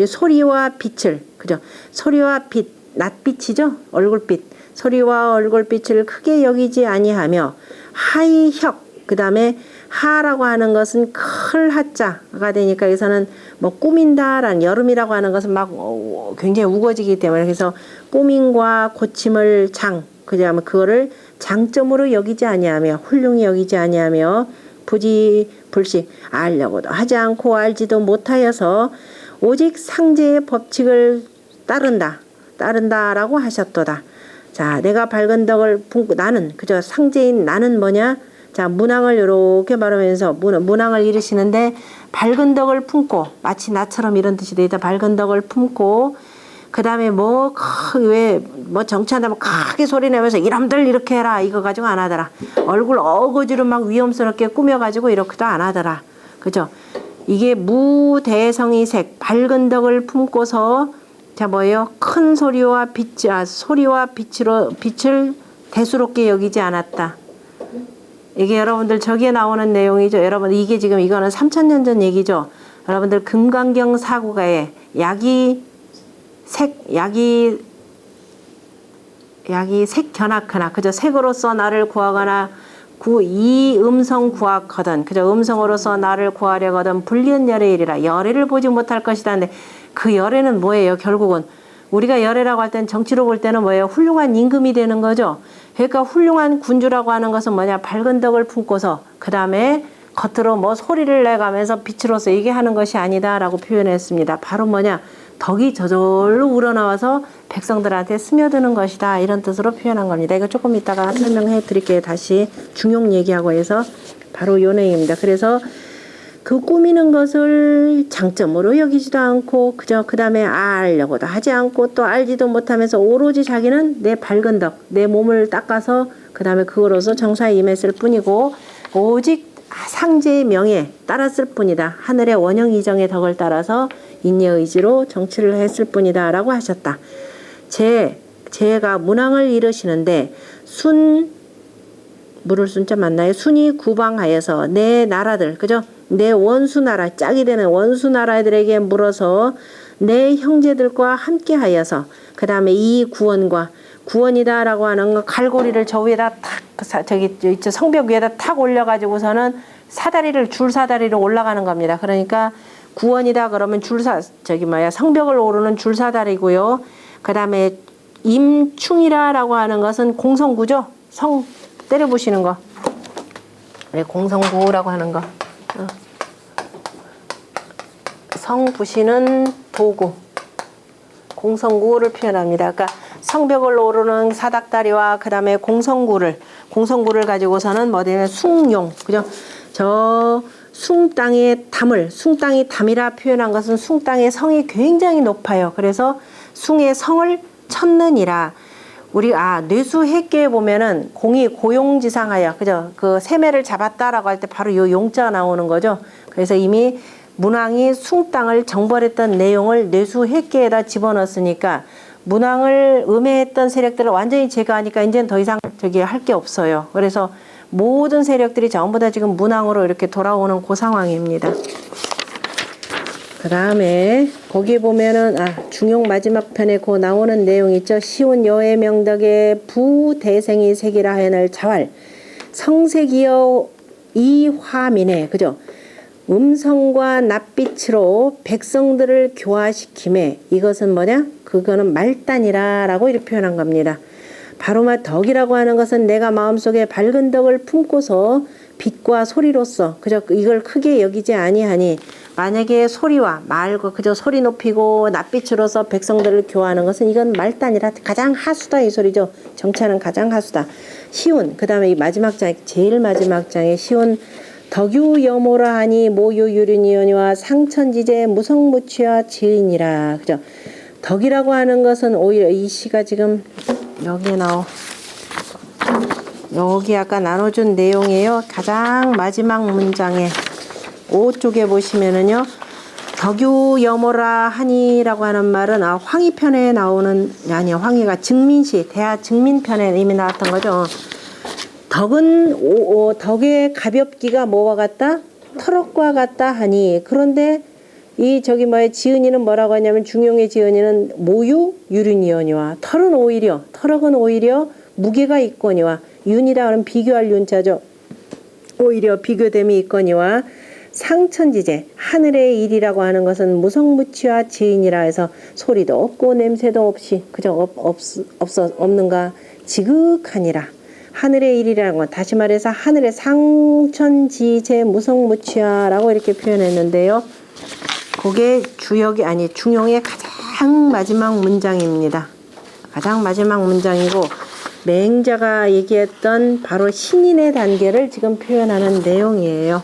소리와 빛을 그죠? 소리와 빛 낯빛이죠? 얼굴빛 소리와 얼굴빛을 크게 여기지 아니하며 하이혁 그 다음에 하라고 하는 것은 클 하자가 되니까 여기서는 뭐 꾸민다라는 여름이라고 하는 것은 막 굉장히 우거지기 때문에 그래서 꾸민과 고침을 그다음에 그거를 장점으로 여기지 아니하며 훌륭히 여기지 아니하며 불식 알려고도 하지 않고 알지도 못하여서 오직 상제의 법칙을 따른다라고 하셨도다. 자, 내가 밝은 덕을 품고 나는 그저 상제인 나는 뭐냐? 자, 문왕을 이렇게 말하면서 문왕을 이르시는데 밝은 덕을 품고 마치 나처럼 이런 뜻이 되다. 밝은 덕을 품고 그 다음에 정치한다면 크게 소리 내면서 이놈들 이렇게 해라 이거 가지고 안 하더라. 얼굴 어거지로 막 위험스럽게 꾸며가지고 이렇게도 안 하더라. 그죠? 이게 무대성이색 밝은 덕을 품고서 자 뭐예요? 큰 소리와 빛을 대수롭게 여기지 않았다. 이게 여러분들 저기에 나오는 내용이죠. 여러분 이게 지금 이거는 3000년 전 얘기죠. 여러분들 금강경 사구가에 약이 색견악하나 그저 색으로서 나를 구하거나 이 음성 구하거든 그저 음성으로서 나를 구하려거든 불리한 열애이리라 열애를 보지 못할 것이다. 근데 그 열애는 뭐예요? 결국은 우리가 열애라고 할 때는 정치로 볼 때는 뭐예요? 훌륭한 임금이 되는 거죠. 그러니까 훌륭한 군주라고 하는 것은 뭐냐? 밝은 덕을 품고서 그 다음에 겉으로 뭐 소리를 내가면서 빛으로서 이게 하는 것이 아니다라고 표현했습니다. 바로 뭐냐? 덕이 저절로 우러나와서 백성들한테 스며드는 것이다. 이런 뜻으로 표현한 겁니다. 이거 조금 이따가 설명해 드릴게요. 다시 중용 얘기하고 해서 바로 요 내용입니다. 그래서 그 꾸미는 것을 장점으로 여기지도 않고 그저 그 다음에 알려고도 하지 않고 또 알지도 못하면서 오로지 자기는 내 밝은 덕, 내 몸을 닦아서 그 다음에 그거로서 정사에 임했을 뿐이고 오직 상제의 명에 따랐을 뿐이다. 하늘의 원형 이정의 덕을 따라서 인예의지로 정치를 했을 뿐이다 라고 하셨다. 제가 문왕을 이루시는데 물을 순자 맞나요? 순이 구방하여서 내 나라들, 그죠? 내 원수나라, 짝이 되는 원수나라들에게 물어서 내 형제들과 함께 하여서 그 다음에 이 구원이다 라고 하는 거 갈고리를 저 위에다 탁 저 성벽 위에다 탁 올려가지고서는 줄 사다리로 올라가는 겁니다. 그러니까 구원이다 그러면 성벽을 오르는 줄사다리고요. 그 다음에 임충이라고 하는 것은 공성구죠. 성 때려부시는 거. 네, 공성구라고 하는 거. 성 부시는 도구. 공성구를 표현합니다. 그러니까 성벽을 오르는 사닥다리와 그 다음에 공성구를 가지고서는 뭐냐면 숭용. 그죠? 숭땅의 담이라 표현한 것은 숭땅의 성이 굉장히 높아요. 그래서 숭의 성을 쳤느니라. 뇌수해계에 보면은 공이 고용지상하여, 그죠? 그 세매를 잡았다라고 할 때 바로 요 용자가 나오는 거죠. 그래서 이미 문왕이 숭땅을 정벌했던 내용을 뇌수해계에다 집어넣었으니까 문왕을 음해했던 세력들을 완전히 제거하니까 이제는 더 이상 할 게 없어요. 그래서 모든 세력들이 전부 다 지금 문왕으로 이렇게 돌아오는 그 상황입니다. 그 다음에 거기 보면은 중용 마지막 편에 그 나오는 내용 있죠. 시온 여의 명덕에 부대생이 색이라 하여날 자활 성색이여 이화민에, 그죠? 음성과 낯빛으로 백성들을 교화시킴에 이것은 뭐냐? 그거는 말단이라 라고 이렇게 표현한 겁니다. 바로 덕이라고 하는 것은 내가 마음속에 밝은 덕을 품고서 빛과 소리로서 그저 이걸 크게 여기지 아니하니 만약에 소리와 말과 그저 소리 높이고 낯빛으로서 백성들을 교화하는 것은 이건 말단이라 가장 하수다 이 소리죠. 정치하는 가장 하수다. 시운 그 다음에 이 마지막 장 제일 마지막 장에 시운 덕유여모라 하니 모유유륜이오니와 상천지제 무성무취와 지인이라. 그죠? 덕이라고 하는 것은 오히려 이 시가 지금 여기 아까 나눠준 내용이에요. 가장 마지막 문장에 5쪽에 보시면은요. 덕유여모라 하니라고 하는 말은 황희편에 나오는 황희가 증민시 대하 증민편에 이미 나왔던 거죠. 덕의 가볍기가 뭐와 같다? 터럭과 같다 하니 그런데 지은이는 뭐라고 하냐면 중용의 지은이는 모유 유륜이오니와 터럭은 오히려 무게가 있거니와 윤이라 하는 비교할 윤자죠. 오히려 비교됨이 있거니와 상천지제 하늘의 일이라고 하는 것은 무성무취와 지인이라 해서 소리도 없고 냄새도 없이 그저 없는가 지극하니라. 하늘의 일이라는 건 다시 말해서 하늘의 상천지제 무성무취하라고 이렇게 표현했는데요. 그게 중용의 가장 마지막 문장입니다. 가장 마지막 문장이고 맹자가 얘기했던 바로 신인의 단계를 지금 표현하는 내용이에요.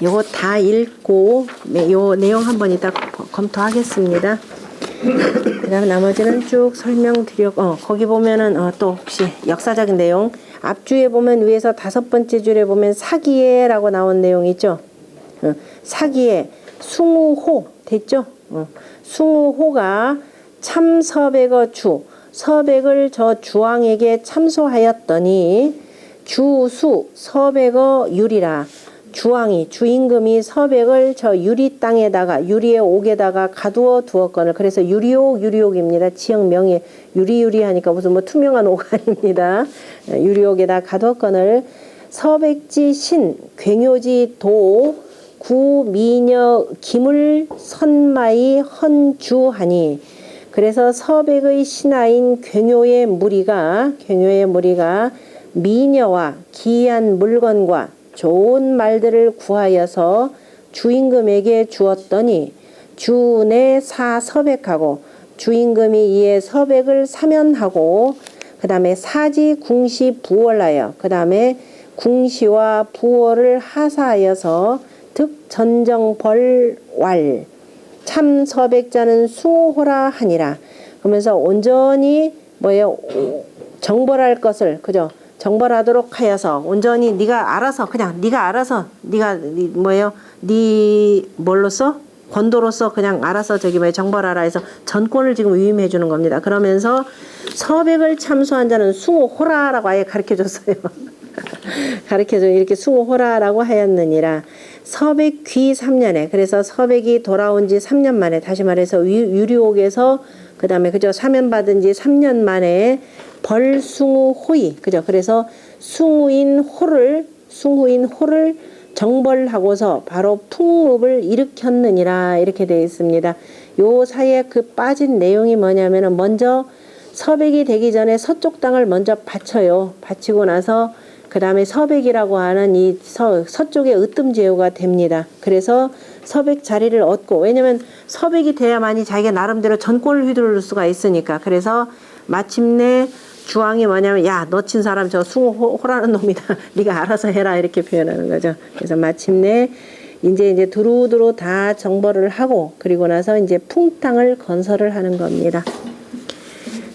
이거 다 읽고 요 내용 한번 이따 검토하겠습니다. 그 다음에 나머지는 쭉 설명드렸고 거기 보면은 또 혹시 역사적인 내용 앞주에 보면 위에서 5번째 줄에 보면 사기예라고 나온 내용 있죠. 사기예 숭우호 됐죠. 숭우호가 참서백어 서백을 저 주왕에게 참소하였더니 주수 서백어 유리라. 주임금이 서백을 저 유리 땅에다가 유리의 옥에다가 가두어 두었거늘. 그래서 유리옥입니다. 지역명이 유리하니까 무슨 투명한 옥 아닙니다. 유리옥에다 가두었거늘. 서백지 신 괴묘지 도 구미녀 기물 선마이 헌주하니 그래서 서백의 신하인 굉요의 무리가 미녀와 기이한 물건과 좋은 말들을 구하여서 주임금에게 주었더니 주내 사 서백하고 주임금이 이에 서백을 사면하고 그 다음에 사지 궁시 부월하여 그 다음에 궁시와 부월을 하사하여서 득 전정벌왈 참 서백자는 숭호라 하니라. 그러면서 온전히 뭐예요? 정벌할 것을 그죠? 정벌하도록 하여서 온전히 네가 알아서 네가 뭐예요? 네 뭘로써? 권도로서 그냥 알아서 저기 뭐예요? 정벌하라 해서 전권을 지금 위임해 주는 겁니다. 그러면서 서백을 참수한 자는 숭호호라라고 아예 가르쳐 줬어요. 가르쳐줘 이렇게 숭호호라라고 하였느니라. 서백 귀 3년에 그래서 서백이 돌아온 지 3년 만에 다시 말해서 유리옥에서 그 다음에 그죠 사면받은 지 3년 만에 벌숭후호이 그죠 그래서 숭후인 호를 정벌하고서 바로 풍읍을 일으켰느니라 이렇게 되어 있습니다. 요 사이에 그 빠진 내용이 뭐냐면은 먼저 서백이 되기 전에 서쪽 땅을 먼저 바쳐요. 바치고 나서 그 다음에 서백이라고 하는 이 서쪽의 으뜸제후가 됩니다. 그래서 서백 자리를 얻고 왜냐면 서백이 돼야만이 자기가 나름대로 전권을 휘두를 수가 있으니까 그래서 마침내 주왕이 뭐냐면 야 너 친 사람 저 숭호라는 놈이다. 네가 알아서 해라 이렇게 표현하는 거죠. 그래서 마침내 이제 두루두루 다 정벌을 하고 그리고 나서 이제 풍탕을 건설을 하는 겁니다.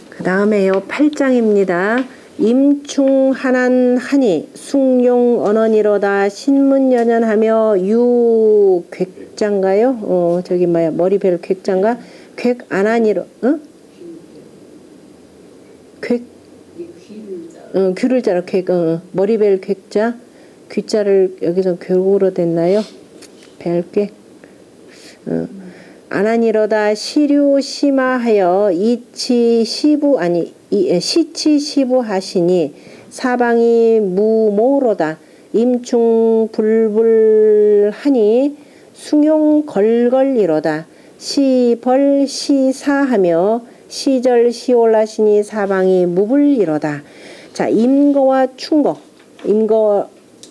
그 다음에요 8장입니다. 임충하난하니 숭용 언언이로다 신문연연하며 유객장가요? 저기 뭐야 머리별 객장가 객안하니로 귀를 자로 머리별 객자 귀자를 여기서 교구로 됐나요? 별객 안하니로다 시류심하하여 시치시부하시니 사방이 무모로다 임충불불하니 숭용걸걸이로다 시벌시사하며 시절시올라시니 사방이 무불이로다. 자 임거와 충거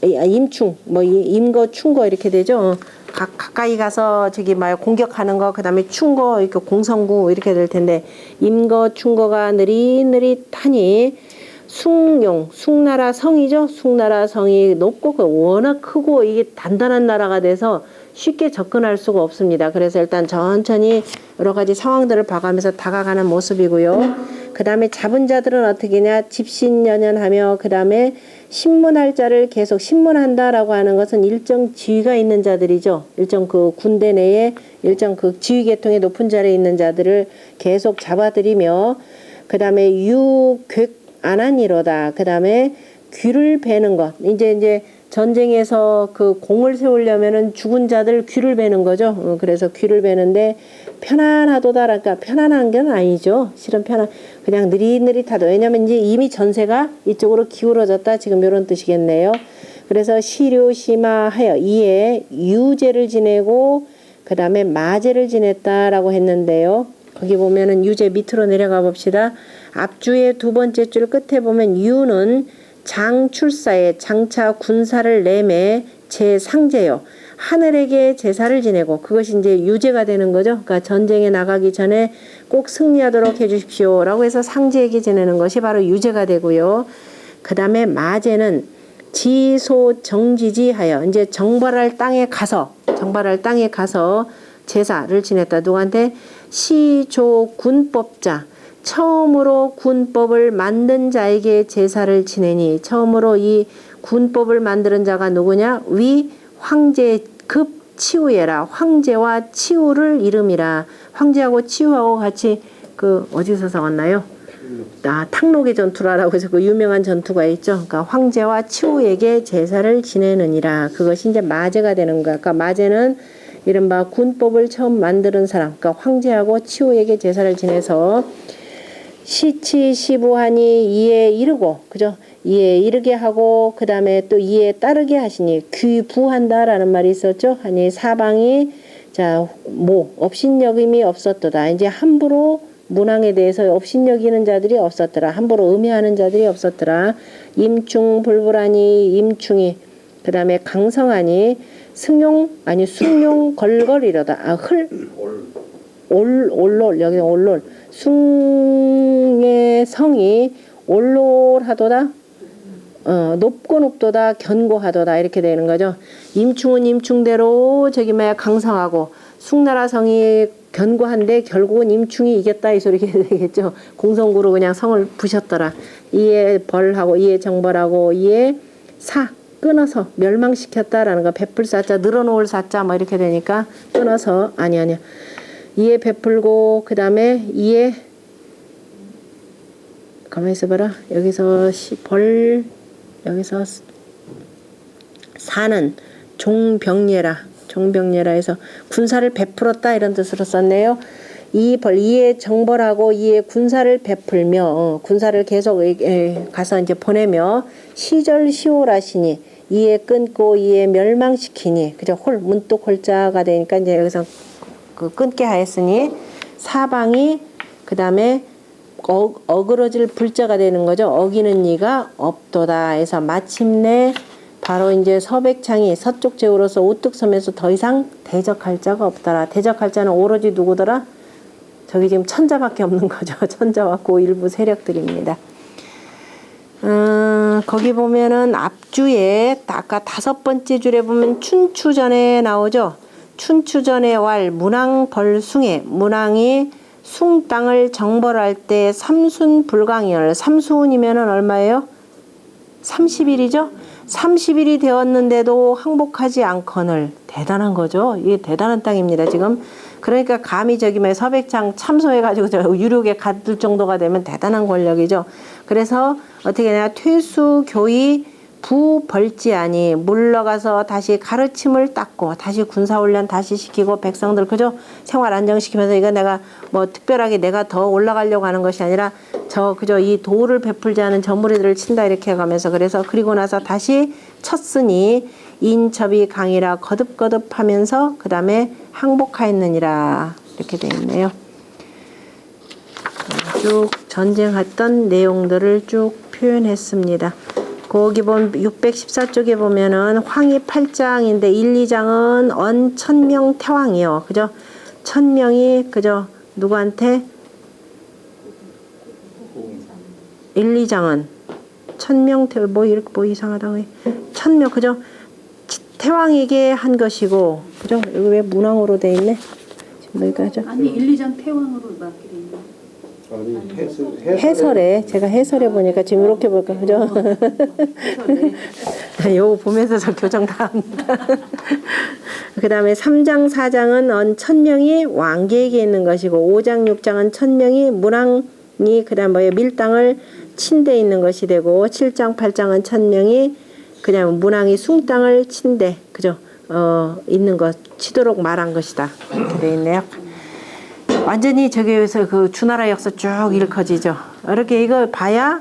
임충 임거 충거 이렇게 되죠. 가까이 가서 저기 공격하는 거 그다음에 충거 이렇게 공성구 이렇게 될 텐데 임거 충거가 느릿느릿하니 숭나라 성이죠. 숭나라 성이 높고 워낙 크고 이게 단단한 나라가 돼서 쉽게 접근할 수가 없습니다. 그래서 일단 천천히 여러 가지 상황들을 봐가면서 다가가는 모습이고요. 그 다음에 잡은 자들은 어떻게냐 집신연연하며 그 다음에 신문할 자를 계속 신문한다라고 하는 것은 일정 지위가 있는 자들이죠. 일정 그 군대 내에 일정 그 지위 계통의 높은 자리에 있는 자들을 계속 잡아들이며 그 다음에 유객안하니로다. 그 다음에 귀를 베는 것. 이제 전쟁에서 그 공을 세우려면은 죽은 자들 귀를 베는 거죠. 그래서 귀를 베는데 편안하도다. 그러니까 편안한 건 아니죠. 실은 그냥 느릿느릿하다. 왜냐면 이제 이미 전세가 이쪽으로 기울어졌다. 지금 이런 뜻이겠네요. 그래서 시료심하하여 이에 유제를 지내고 그 다음에 마제를 지냈다라고 했는데요. 거기 보면은 유제 밑으로 내려가 봅시다. 앞주의 두 번째 줄 끝에 보면 유는 장출사에 장차 군사를 내매 제상제요. 하늘에게 제사를 지내고 그것이 이제 유제가 되는 거죠. 그러니까 전쟁에 나가기 전에 꼭 승리하도록 해주십시오 라고 해서 상제에게 지내는 것이 바로 유제가 되고요. 그 다음에 마제는 지소정지지하여 이제 정벌할 땅에 가서 제사를 지냈다. 누구한테? 시조군법자 처음으로 군법을 만든 자에게 제사를 지내니 처음으로 이 군법을 만드는 자가 누구냐? 위 황제급 치우예라. 황제와 치우를 이름이라. 황제하고 치우하고 같이 그 어디서 싸웠나요? 탕록의 전투라라고 해서 그 유명한 전투가 있죠. 그러니까 황제와 치우에게 제사를 지내느니라. 그것이 이제 마제가 되는 거야. 그러니까 마제는 이른바 군법을 처음 만드는 사람. 그러니까 황제하고 치우에게 제사를 지내서 시치시부하니 이에 이르고 그죠? 이에 이르게 하고 그 다음에 또 이에 따르게 하시니 귀부한다라는 말이 있었죠. 아니 사방이 업신여김이 없었도다. 이제 함부로 문왕에 대해서 업신여기는 자들이 없었더라. 함부로 음해하는 자들이 없었더라. 임충 불불하니 임충이 그 다음에 강성하니 승용 아니 숭용 걸걸이로다. 올롤 여기 올롤 숭의 성이 올롤하도다. 높고 높도다 견고하도다 이렇게 되는 거죠. 임충은 임충대로 저기 뭐야 강성하고 숭나라 성이 견고한데 결국은 임충이 이겼다 이 소리가 되겠죠. 공성구로 그냥 성을 부셨더라. 이에 벌하고 이에 정벌하고 이에 사 끊어서 멸망시켰다라는 거. 베풀사자 늘어놓을 사자 뭐 이렇게 되니까 끊어서 아니야. 이에 베풀고 그 다음에 이에 가만히 있어봐라. 여기서 벌 여기서 사는 종병예라 해서 군사를 베풀었다 이런 뜻으로 썼네요. 이에 정벌하고 이에 군사를 베풀며 군사를 계속 가서 이제 보내며 시절 시오라시니 이에 끊고 이에 멸망시키니 그죠. 문득 홀자가 되니까 이제 여기서 그 끊게 하였으니 사방이 그 다음에 어그러질 불자가 되는 거죠. 어기는 이가 없도다 해서 마침내 바로 이제 서백창이 서쪽 제후로서 우뚝섬에서 더 이상 대적할 자가 없더라. 대적할 자는 오로지 누구더라? 저기 지금 천자밖에 없는 거죠. 천자와 그 일부 세력들입니다. 거기 보면은 앞주에 아까 5번째 줄에 보면 춘추전에 나오죠. 춘추전의 왈 문왕벌숭에 문왕이 숭 땅을 정벌할 때 삼순 불강열 삼순이면은 얼마예요? 30일이죠. 30일이 되었는데도 항복하지 않거늘 대단한 거죠. 이게 대단한 땅입니다. 지금 그러니까 감히 저기 뭐 서백창 참소해가지고 저 유력에 가둘 정도가 되면 대단한 권력이죠. 그래서 어떻게 되냐 퇴수교의 부벌지하니 물러가서 다시 가르침을 닦고 다시 군사훈련 다시 시키고 백성들 그죠 생활 안정시키면서 이거 내가 뭐 특별하게 내가 더 올라가려고 하는 것이 아니라 저 그저 이 도를 베풀지 않은 저 무리들을 친다 이렇게 가면서 그래서 그리고 나서 다시 쳤으니 인첩이 강이라 거듭거듭하면서 그 다음에 항복하였느니라 이렇게 되어 있네요. 쭉 전쟁했던 내용들을 쭉 표현했습니다. 거기 보면 614쪽에 보면은 황이 8장인데 1, 2장은 언 천명 태왕이요. 그죠? 천명이 그죠? 누구한테? 1, 2장은 천명 뭐 이렇게 뭐 이상하다고 해. 천명 그죠? 태왕에게 한 것이고 그죠? 여기 왜 문왕으로 돼 있네? 지금 여기까지. 아니 1, 2장 태왕으로 맞게 돼 있네. 아니 해설에 제가 해설해 보니까 지금 이렇게 볼까 그죠? 요거 보면서 저 교정 다 합니다. 그 다음에 3장 4장은 언 천명이 왕계에게 있는 것이고 5장 6장은 천명이 문왕이 그 다음 뭐에 밀당을 친데 있는 것이 되고 7장 8장은 천명이 그냥 문왕이 숭땅을 친데 그죠? 있는 것 치도록 말한 것이다 이렇게 돼 있네요. 완전히 저기에서 그 주나라 역사 쭉 일커지죠. 이렇게 이거 봐야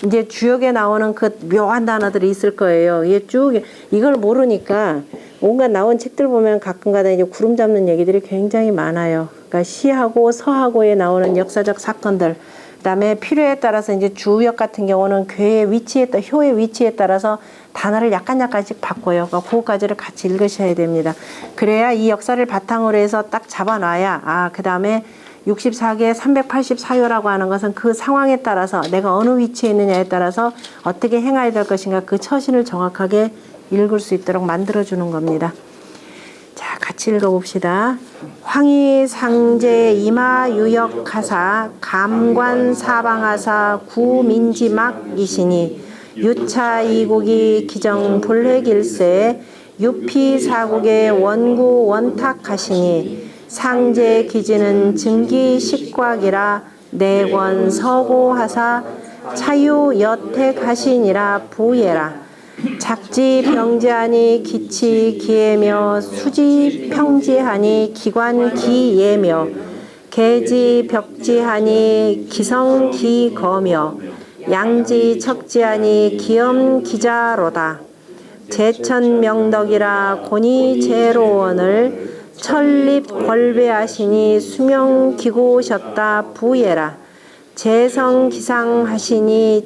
이제 주역에 나오는 그 묘한 단어들이 있을 거예요. 이게 쭉 이걸 모르니까 온갖 나온 책들 보면 가끔가다 이제 구름 잡는 얘기들이 굉장히 많아요. 그러니까 시하고 서하고에 나오는 역사적 사건들. 그다음에 필요에 따라서 이제 주역 같은 경우는 괴의 위치에 따라 효의 위치에 따라서 단어를 약간씩 바꿔요. 그러니까 그거까지를 같이 읽으셔야 됩니다. 그래야 이 역사를 바탕으로 해서 딱 잡아놔야 그 다음에 64개 384요라고 하는 것은 그 상황에 따라서 내가 어느 위치에 있느냐에 따라서 어떻게 행해야 될 것인가 그 처신을 정확하게 읽을 수 있도록 만들어주는 겁니다. 자, 같이 읽어봅시다. 황희 상제 이마 유역하사 감관 사방하사 구민지막이시니 유차 이국이 기정 불회길세 유피 사국의 원구 원탁하시니 상제 기지는 증기 식곽이라 내권 서고하사 차유 여택하시니라 부예라. 작지 병지하니 기치 기예며 수지 평지하니 기관 기예며 개지 벽지하니 기성 기거며 양지 척지하니 기엄 기자로다. 제천 명덕이라 고니 제로원을 천립 걸배하시니 수명기고셨다 부예라. 재성기상하시니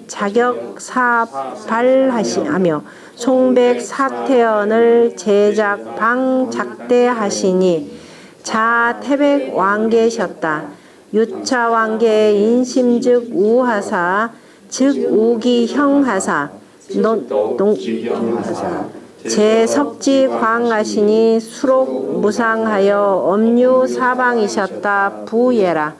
자격사발하시며 송백사태언을 제작방작대하시니 자태백왕계셨다. 유차왕계 인심즉 우하사 즉 우기형하사 제석지광하시니 수록무상하여 엄유사방이셨다 부예라.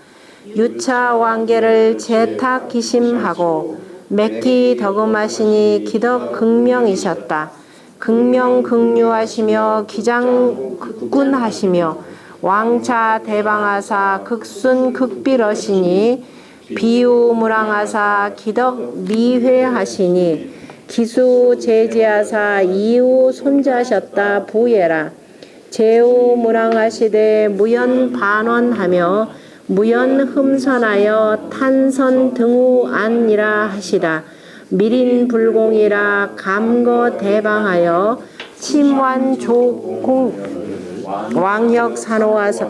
유차왕계를 제탁기심하고 맺기 덕음하시니 기덕극명이셨다. 극명극류하시며 기장극군하시며 왕차 대방하사 극순극비러시니 비우무랑하사 기덕미회하시니 기수제지하사 이우 손자셨다 부예라. 제우무랑하시되 무연반원하며 무연흠선하여 탄선등우안이라 하시다. 미린불공이라 감거대방하여 침완조공 왕역산호하사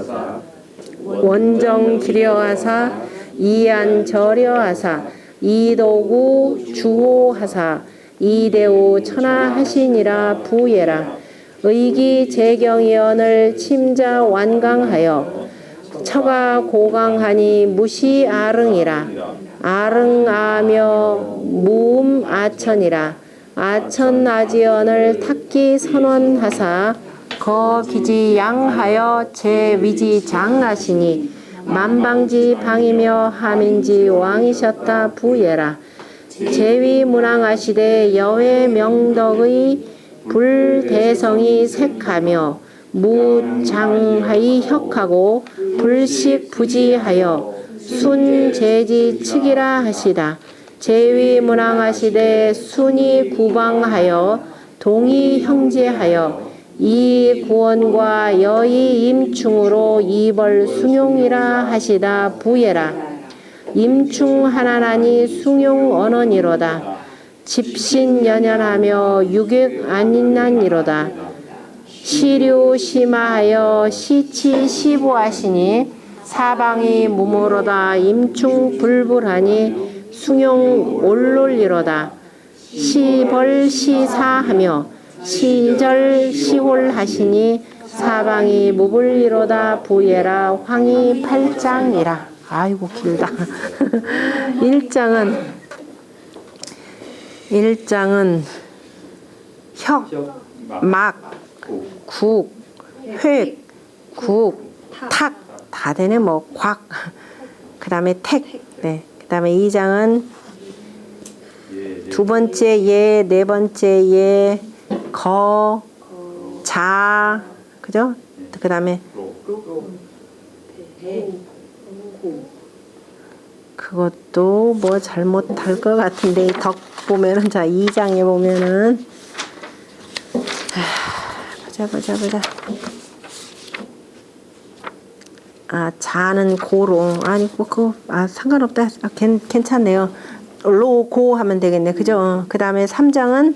원정기려하사 이안절여하사 이도구 주호하사 이대오 천하하시니라 부예라. 의기재경이언을 침자완강하여 처가고강하니 무시아릉이라. 아릉아며 무음아천이라. 아천아지언을 탁기선원하사 거기지양하여 제위지장하시니 만방지방이며 하민지왕이셨다 부예라. 제위문왕하시되 여외명덕의 불대성이 색하며 무장하이 혁하고 불식부지하여 순제지측이라 하시다. 제위문왕하시되 순이 구방하여 동이 형제하여 이 구원과 여의 임충으로 이벌 숭용이라 하시다 부예라. 임충 하나나니 숭용 언언이로다. 집신연연하며 유객 아닌난이로다. 시류심하여 시치시부하시니 사방이 무모로다. 임충 불불하니 숭용 올롤이로다. 시벌시사하며 시절시홀하시니 사방이 무불리로다 부예라. 황이 팔장이라. 아이고 길다. 일장은 혁, 막, 국, 획, 국, 탁, 다 되네 뭐 곽. 그 다음에 택. 네. 그 다음에 이장은 두 번째 예, 네 번째 예, 거, 자, 그죠? 그 다음에 그것도 뭐 잘못할 것 같은데 덕 보면은 자 2장에 보면은 보자. 아 자는 고로 아니 뭐 그거 상관없다. 괜찮네요. 로고 하면 되겠네. 그죠? 그 다음에 3장은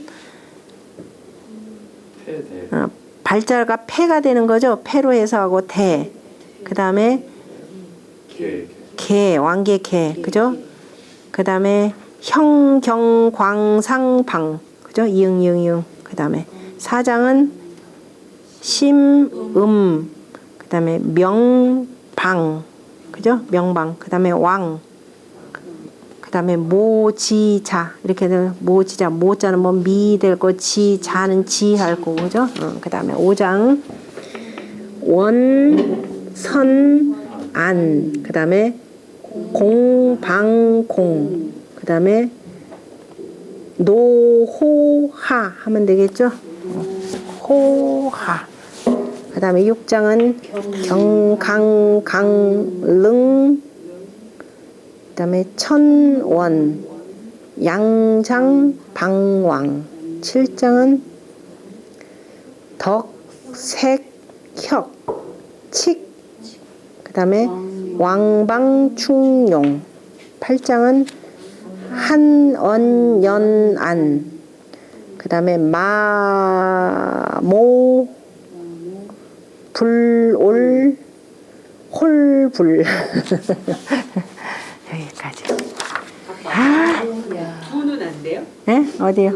발자가 폐가 되는 거죠. 폐로 해서 하고 대. 그 다음에 개, 왕개 개. 그죠? 그 다음에 형, 경, 광, 상, 방. 그죠? 이응, 이응, 이응. 그 다음에 4장은 심, 그 다음에 명, 방. 그죠? 명방. 그 다음에 왕. 그 다음에 모지자. 이렇게 되면 모지자. 모자는 뭐 미 될 거, 지자는 지 할 거고. 그죠? 그 다음에 5장 원, 선, 안. 그 다음에 공, 방, 공. 그 다음에 노, 호, 하 하면 되겠죠? 호, 하. 그 다음에 6장은 경, 강, 강, 릉. 그 다음에 천원, 양장, 방왕. 7장은 덕, 색, 혁, 칙. 그 다음에 왕방, 충용. 8장은 한언연안. 그 다음에 마, 모, 불올 홀불 여기까지. 부는 안 돼요? 네? 어디요?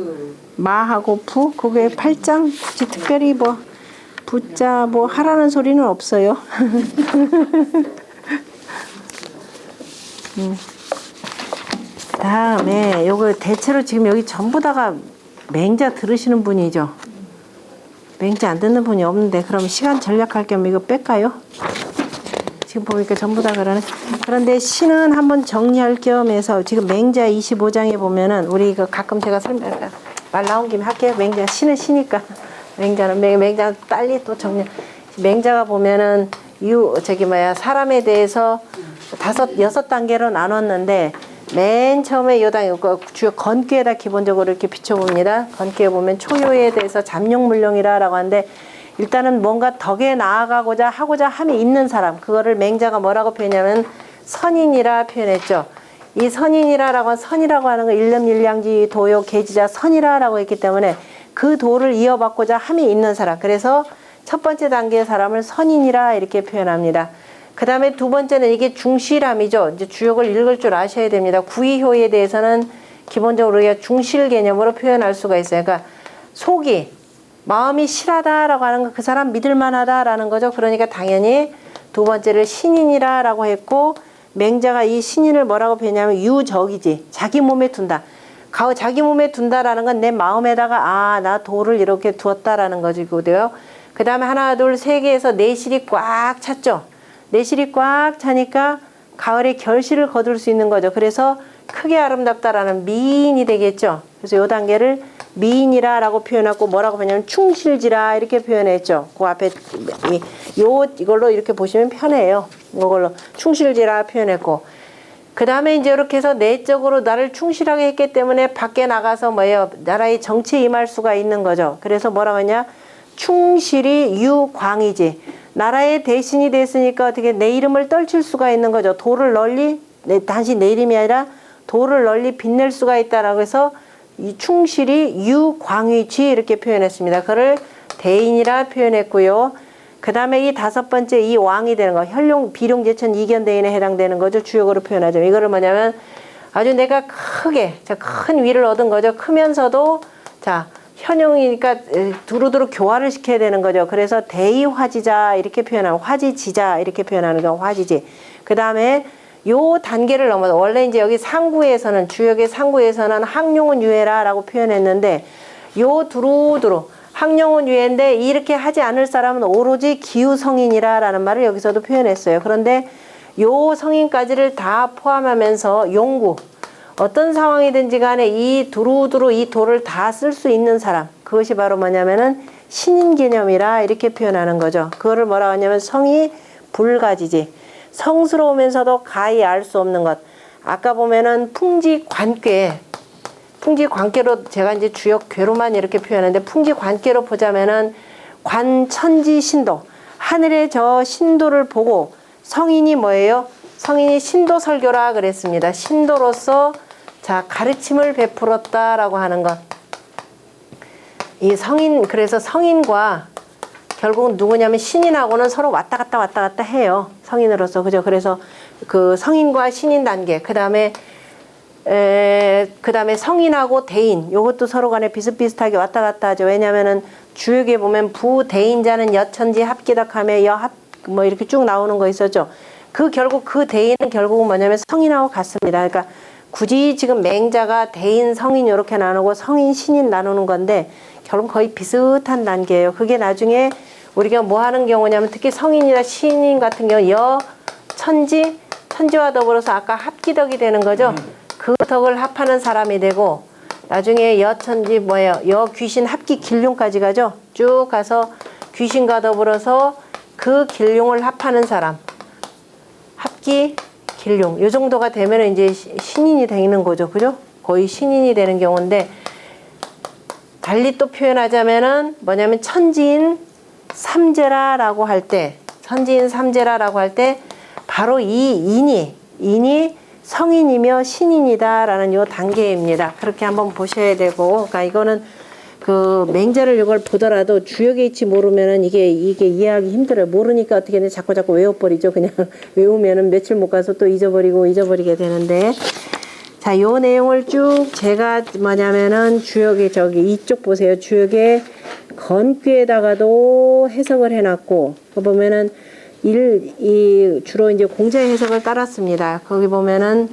마하고 부? 그게 팔짱? 굳이 특별히 뭐 부자 뭐 하라는 소리는 없어요. 그다음에 요거 대체로 지금 여기 전부 다가 맹자 들으시는 분이죠. 맹자 안 듣는 분이 없는데 그럼 시간 절약할 겸 이거 뺄까요? 지금 보니까 전부 다 그러네. 그런데 신은 한번 정리할 겸해서 지금 맹자 25장에 보면은 우리 이거 가끔 제가 말 나온 김에 할게요. 맹자 신은 신이니까 맹자는 맹자 빨리 또 정리. 맹자가 보면은 사람에 대해서 6단계로 나눴는데 맨 처음에 요당 주요 건괴에다 기본적으로 이렇게 비춰봅니다. 건괴에 보면 초요에 대해서 잠용물령이라고 하는데 일단은 뭔가 덕에 나아가고자 함이 있는 사람, 그거를 맹자가 뭐라고 표현하냐면 선인이라 표현했죠. 이 선인이라라고 선이라고 하는 거 일념일량지 도요 계지자 선이라라고 했기 때문에 그 도를 이어받고자 함이 있는 사람. 그래서 첫 번째 단계의 사람을 선인이라 이렇게 표현합니다. 그 다음에 두 번째는 이게 중실함이죠. 이제 주역을 읽을 줄 아셔야 됩니다. 구의효에 대해서는 기본적으로 우리가 중실 개념으로 표현할 수가 있어요. 그러니까 속이 마음이 실하다라고 하는 거 그 사람 믿을만하다라는 거죠. 그러니까 당연히 두 번째를 신인이라라고 했고 맹자가 이 신인을 뭐라고 표현하냐면 유적이지. 자기 몸에 둔다. 자기 몸에 둔다라는 건 내 마음에다가 나 도를 이렇게 두었다라는 거지고요. 그 다음에 하나 둘 세 개에서 내실이 꽉 찼죠. 내실이 꽉 차니까 가을에 결실을 거둘 수 있는 거죠. 그래서 크게 아름답다라는 미인이 되겠죠. 그래서 이 단계를 미인이라라고 표현하고 뭐라고 표현하냐면 충실지라 이렇게 표현했죠. 그 앞에 이걸로 이렇게 보시면 편해요. 이걸로 충실지라 표현했고 그 다음에 이제 이렇게 해서 내적으로 나를 충실하게 했기 때문에 밖에 나가서 나라의 정치에 임할 수가 있는 거죠. 그래서 뭐라고 하냐 충실이 유광이지. 나라의 대신이 됐으니까 어떻게 내 이름을 떨칠 수가 있는 거죠. 도를 널리 단지 내 이름이 아니라 도를 널리 빛낼 수가 있다라고 해서 이 충실이 유광위지 이렇게 표현했습니다. 그를 대인이라 표현했고요. 그 다음에 이 다섯 번째 이 왕이 되는 거 혈룡 비룡제천 이견대인에 해당되는 거죠. 주역으로 표현하죠. 이거를 뭐냐면 아주 내가 큰 위를 얻은 거죠. 크면서도 현용이니까 두루두루 교화를 시켜야 되는 거죠. 그래서 대의화지자 이렇게 표현하고 화지지자 이렇게 표현하는 거 화지지. 그 다음에 요 단계를 넘어서 원래 이제 여기 상구에서는 주역의 상구에서는 학용은 유해라라고 표현했는데 요 두루두루 학용은 유해인데 이렇게 하지 않을 사람은 오로지 기우성인이라라는 말을 여기서도 표현했어요. 그런데 요 성인까지를 다 포함하면서 용구 어떤 상황이든지 간에 이 두루두루 이 도를 다 쓸 수 있는 사람 그것이 바로 뭐냐면은 신인 개념이라 이렇게 표현하는 거죠. 그거를 뭐라고 하냐면 성이 불가지지. 성스러우면서도 가히 알 수 없는 것. 아까 보면은 풍지관계로 제가 이제 주역 괴로만 이렇게 표현하는데 풍지관계로 보자면은 관천지신도 하늘의 저 신도를 보고 성인이 뭐예요? 성인이 신도설교라 그랬습니다. 신도로서 가르침을 베풀었다라고 하는 것. 이 성인 그래서 성인과 결국은 누구냐면 신인하고는 서로 왔다 갔다 해요. 성인으로서 그죠? 그래서 그 성인과 신인 단계 그다음에 성인하고 대인 요것도 서로 간에 비슷비슷하게 왔다 갔다 하죠. 왜냐면은 주역에 보면 부대인자는 여천지 합기덕하며 여합 뭐 이렇게 쭉 나오는 거 있었죠. 결국 그 대인은 결국은 뭐냐면 성인하고 같습니다. 그러니까 굳이 지금 맹자가 대인, 성인 이렇게 나누고 성인, 신인 나누는 건데 결국 거의 비슷한 단계예요. 그게 나중에 우리가 뭐 하는 경우냐면 특히 성인이나 신인 같은 경우 천지와 더불어서 아까 합기덕이 되는 거죠. 그 덕을 합하는 사람이 되고 나중에 여천지 여귀신 합기 길룡까지 가죠. 쭉 가서 귀신과 더불어서 그 길룡을 합하는 사람. 합기 길룡 요 정도가 되면 이제 신인이 되는 거죠. 그죠? 거의 신인이 되는 경우인데 달리 또 표현하자면은 뭐냐면 천지인 삼재라라고 할 때 바로 이 인이 성인이며 신인이다라는 요 단계입니다. 그렇게 한번 보셔야 되고, 그러니까 이거는 그 맹자를 이걸 보더라도 주역의 이치 모르면은 이게 이해하기 힘들어요. 모르니까 어떻게 되냐 자꾸 외워버리죠. 그냥 외우면은 며칠 못 가서 또 잊어버리게 되는데, 자, 요 내용을 쭉 제가 뭐냐면은 주역의 이쪽 보세요. 주역의 건귀에다가도 해석을 해놨고, 그 보면은 주로 이제 공자 해석을 따랐습니다. 거기 보면은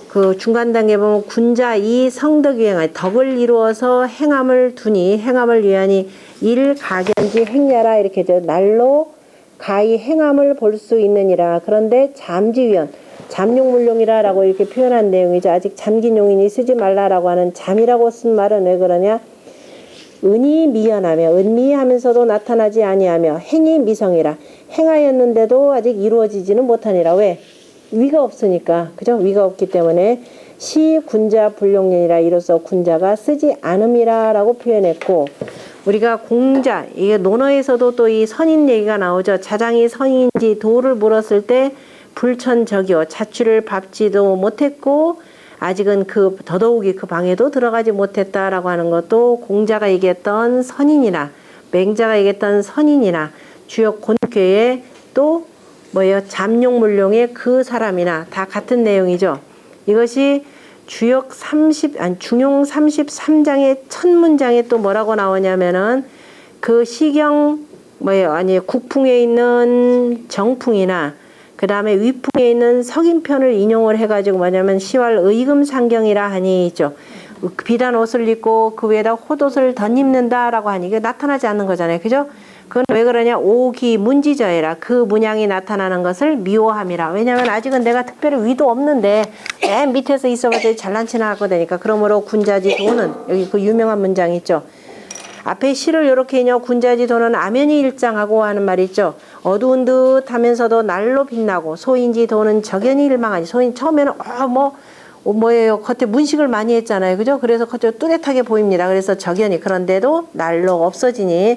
그 중간 단계 보면 군자 이 성덕유행하 덕을 이루어서 행함을 두니 행함을 위하니 일 가견지 행야라 이렇게 날로 가히 행함을 볼 수 있느니라. 그런데 잠지위원 잠용물용이라라고 이렇게 표현한 내용이죠. 아직 잠긴 용인이 쓰지 말라라고 하는 잠이라고 쓴 말은 왜 그러냐? 은이 미연하며 은미하면서도 나타나지 아니하며 행이 미성이라. 행하였는데도 아직 이루어지지는 못하니라. 왜? 위가 없으니까. 그죠? 위가 없기 때문에 시 군자 불용년이라 이로써 군자가 쓰지 않음이라 라고 표현했고, 우리가 공자, 이게 논어에서도 또 이 선인 얘기가 나오죠. 자장이 선인지 도를 물었을 때 불천적이요 자취를 밟지도 못했고 아직은 더더욱이 그 방에도 들어가지 못했다라고 하는 것도 공자가 얘기했던 선인이나 맹자가 얘기했던 선인이나 주역 곤괴의 또 잠용물용의 그 사람이나 다 같은 내용이죠. 이것이 중용 33장의 첫 문장에 또 뭐라고 나오냐면은 그 시경 국풍에 있는 정풍이나 그 다음에 위풍에 있는 석인편을 인용을 해가지고 뭐냐면 시왈 의금상경이라 하니 있죠. 비단 옷을 입고 그 위에다 홑옷을 덧입는다라고 하니 이게 나타나지 않는 거잖아요. 그죠? 그건 왜 그러냐? 오기 문지저해라. 그 문양이 나타나는 것을 미워함이라. 왜냐하면 아직은 내가 특별히 위도 없는데 맨 밑에서 있어봤자 잘난 체나 하고 되니까. 그러므로 군자지 도는 여기 그 유명한 문장 있죠. 앞에 시를 이렇게 있냐. 군자지 도는 아면이 일장하고 하는 말이 있죠. 어두운 듯 하면서도 날로 빛나고 소인지 도는 적연이 일망하니. 소인 처음에는 뭐예요? 겉에 문식을 많이 했잖아요. 그죠? 그래서 겉에 뚜렷하게 보입니다. 그래서 적연이 그런데도 날로 없어지니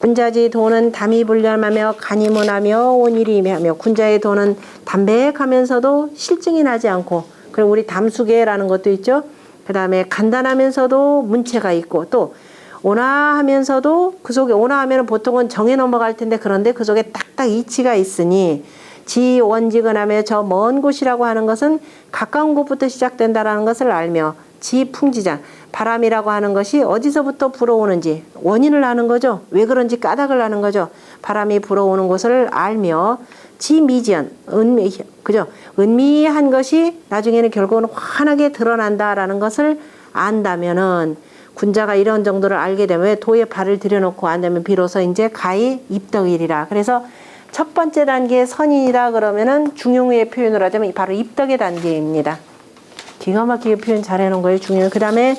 군자지 도는 담이 불량하며 간이 문하며 온일이 하며 군자의 도는 담백하면서도 실증이 나지 않고 그리고 우리 담수계라는 것도 있죠. 그 다음에 간단하면서도 문체가 있고 또 온화하면서도 그 속에 온화하면 보통은 정에 넘어갈 텐데 그런데 그 속에 딱딱 이치가 있으니 지원지근하며 저 먼 곳이라고 하는 것은 가까운 곳부터 시작된다라는 것을 알며 지풍지장 바람이라고 하는 것이 어디서부터 불어오는지 원인을 아는 거죠. 왜 그런지 까닭을 아는 거죠. 바람이 불어오는 곳을 알며 지미지연 그죠? 은미한 것이 나중에는 결국은 환하게 드러난다라는 것을 안다면은 군자가 이런 정도를 알게 되면 도에 발을 들여놓고 안되면 비로소 이제 가히 입덕이리라. 그래서 첫 번째 단계의 선인이라 그러면은 중용의 표현을 하자면 바로 입덕의 단계입니다. 기가 막히게 표현 잘 해놓은 거예요. 중요해요. 그 다음에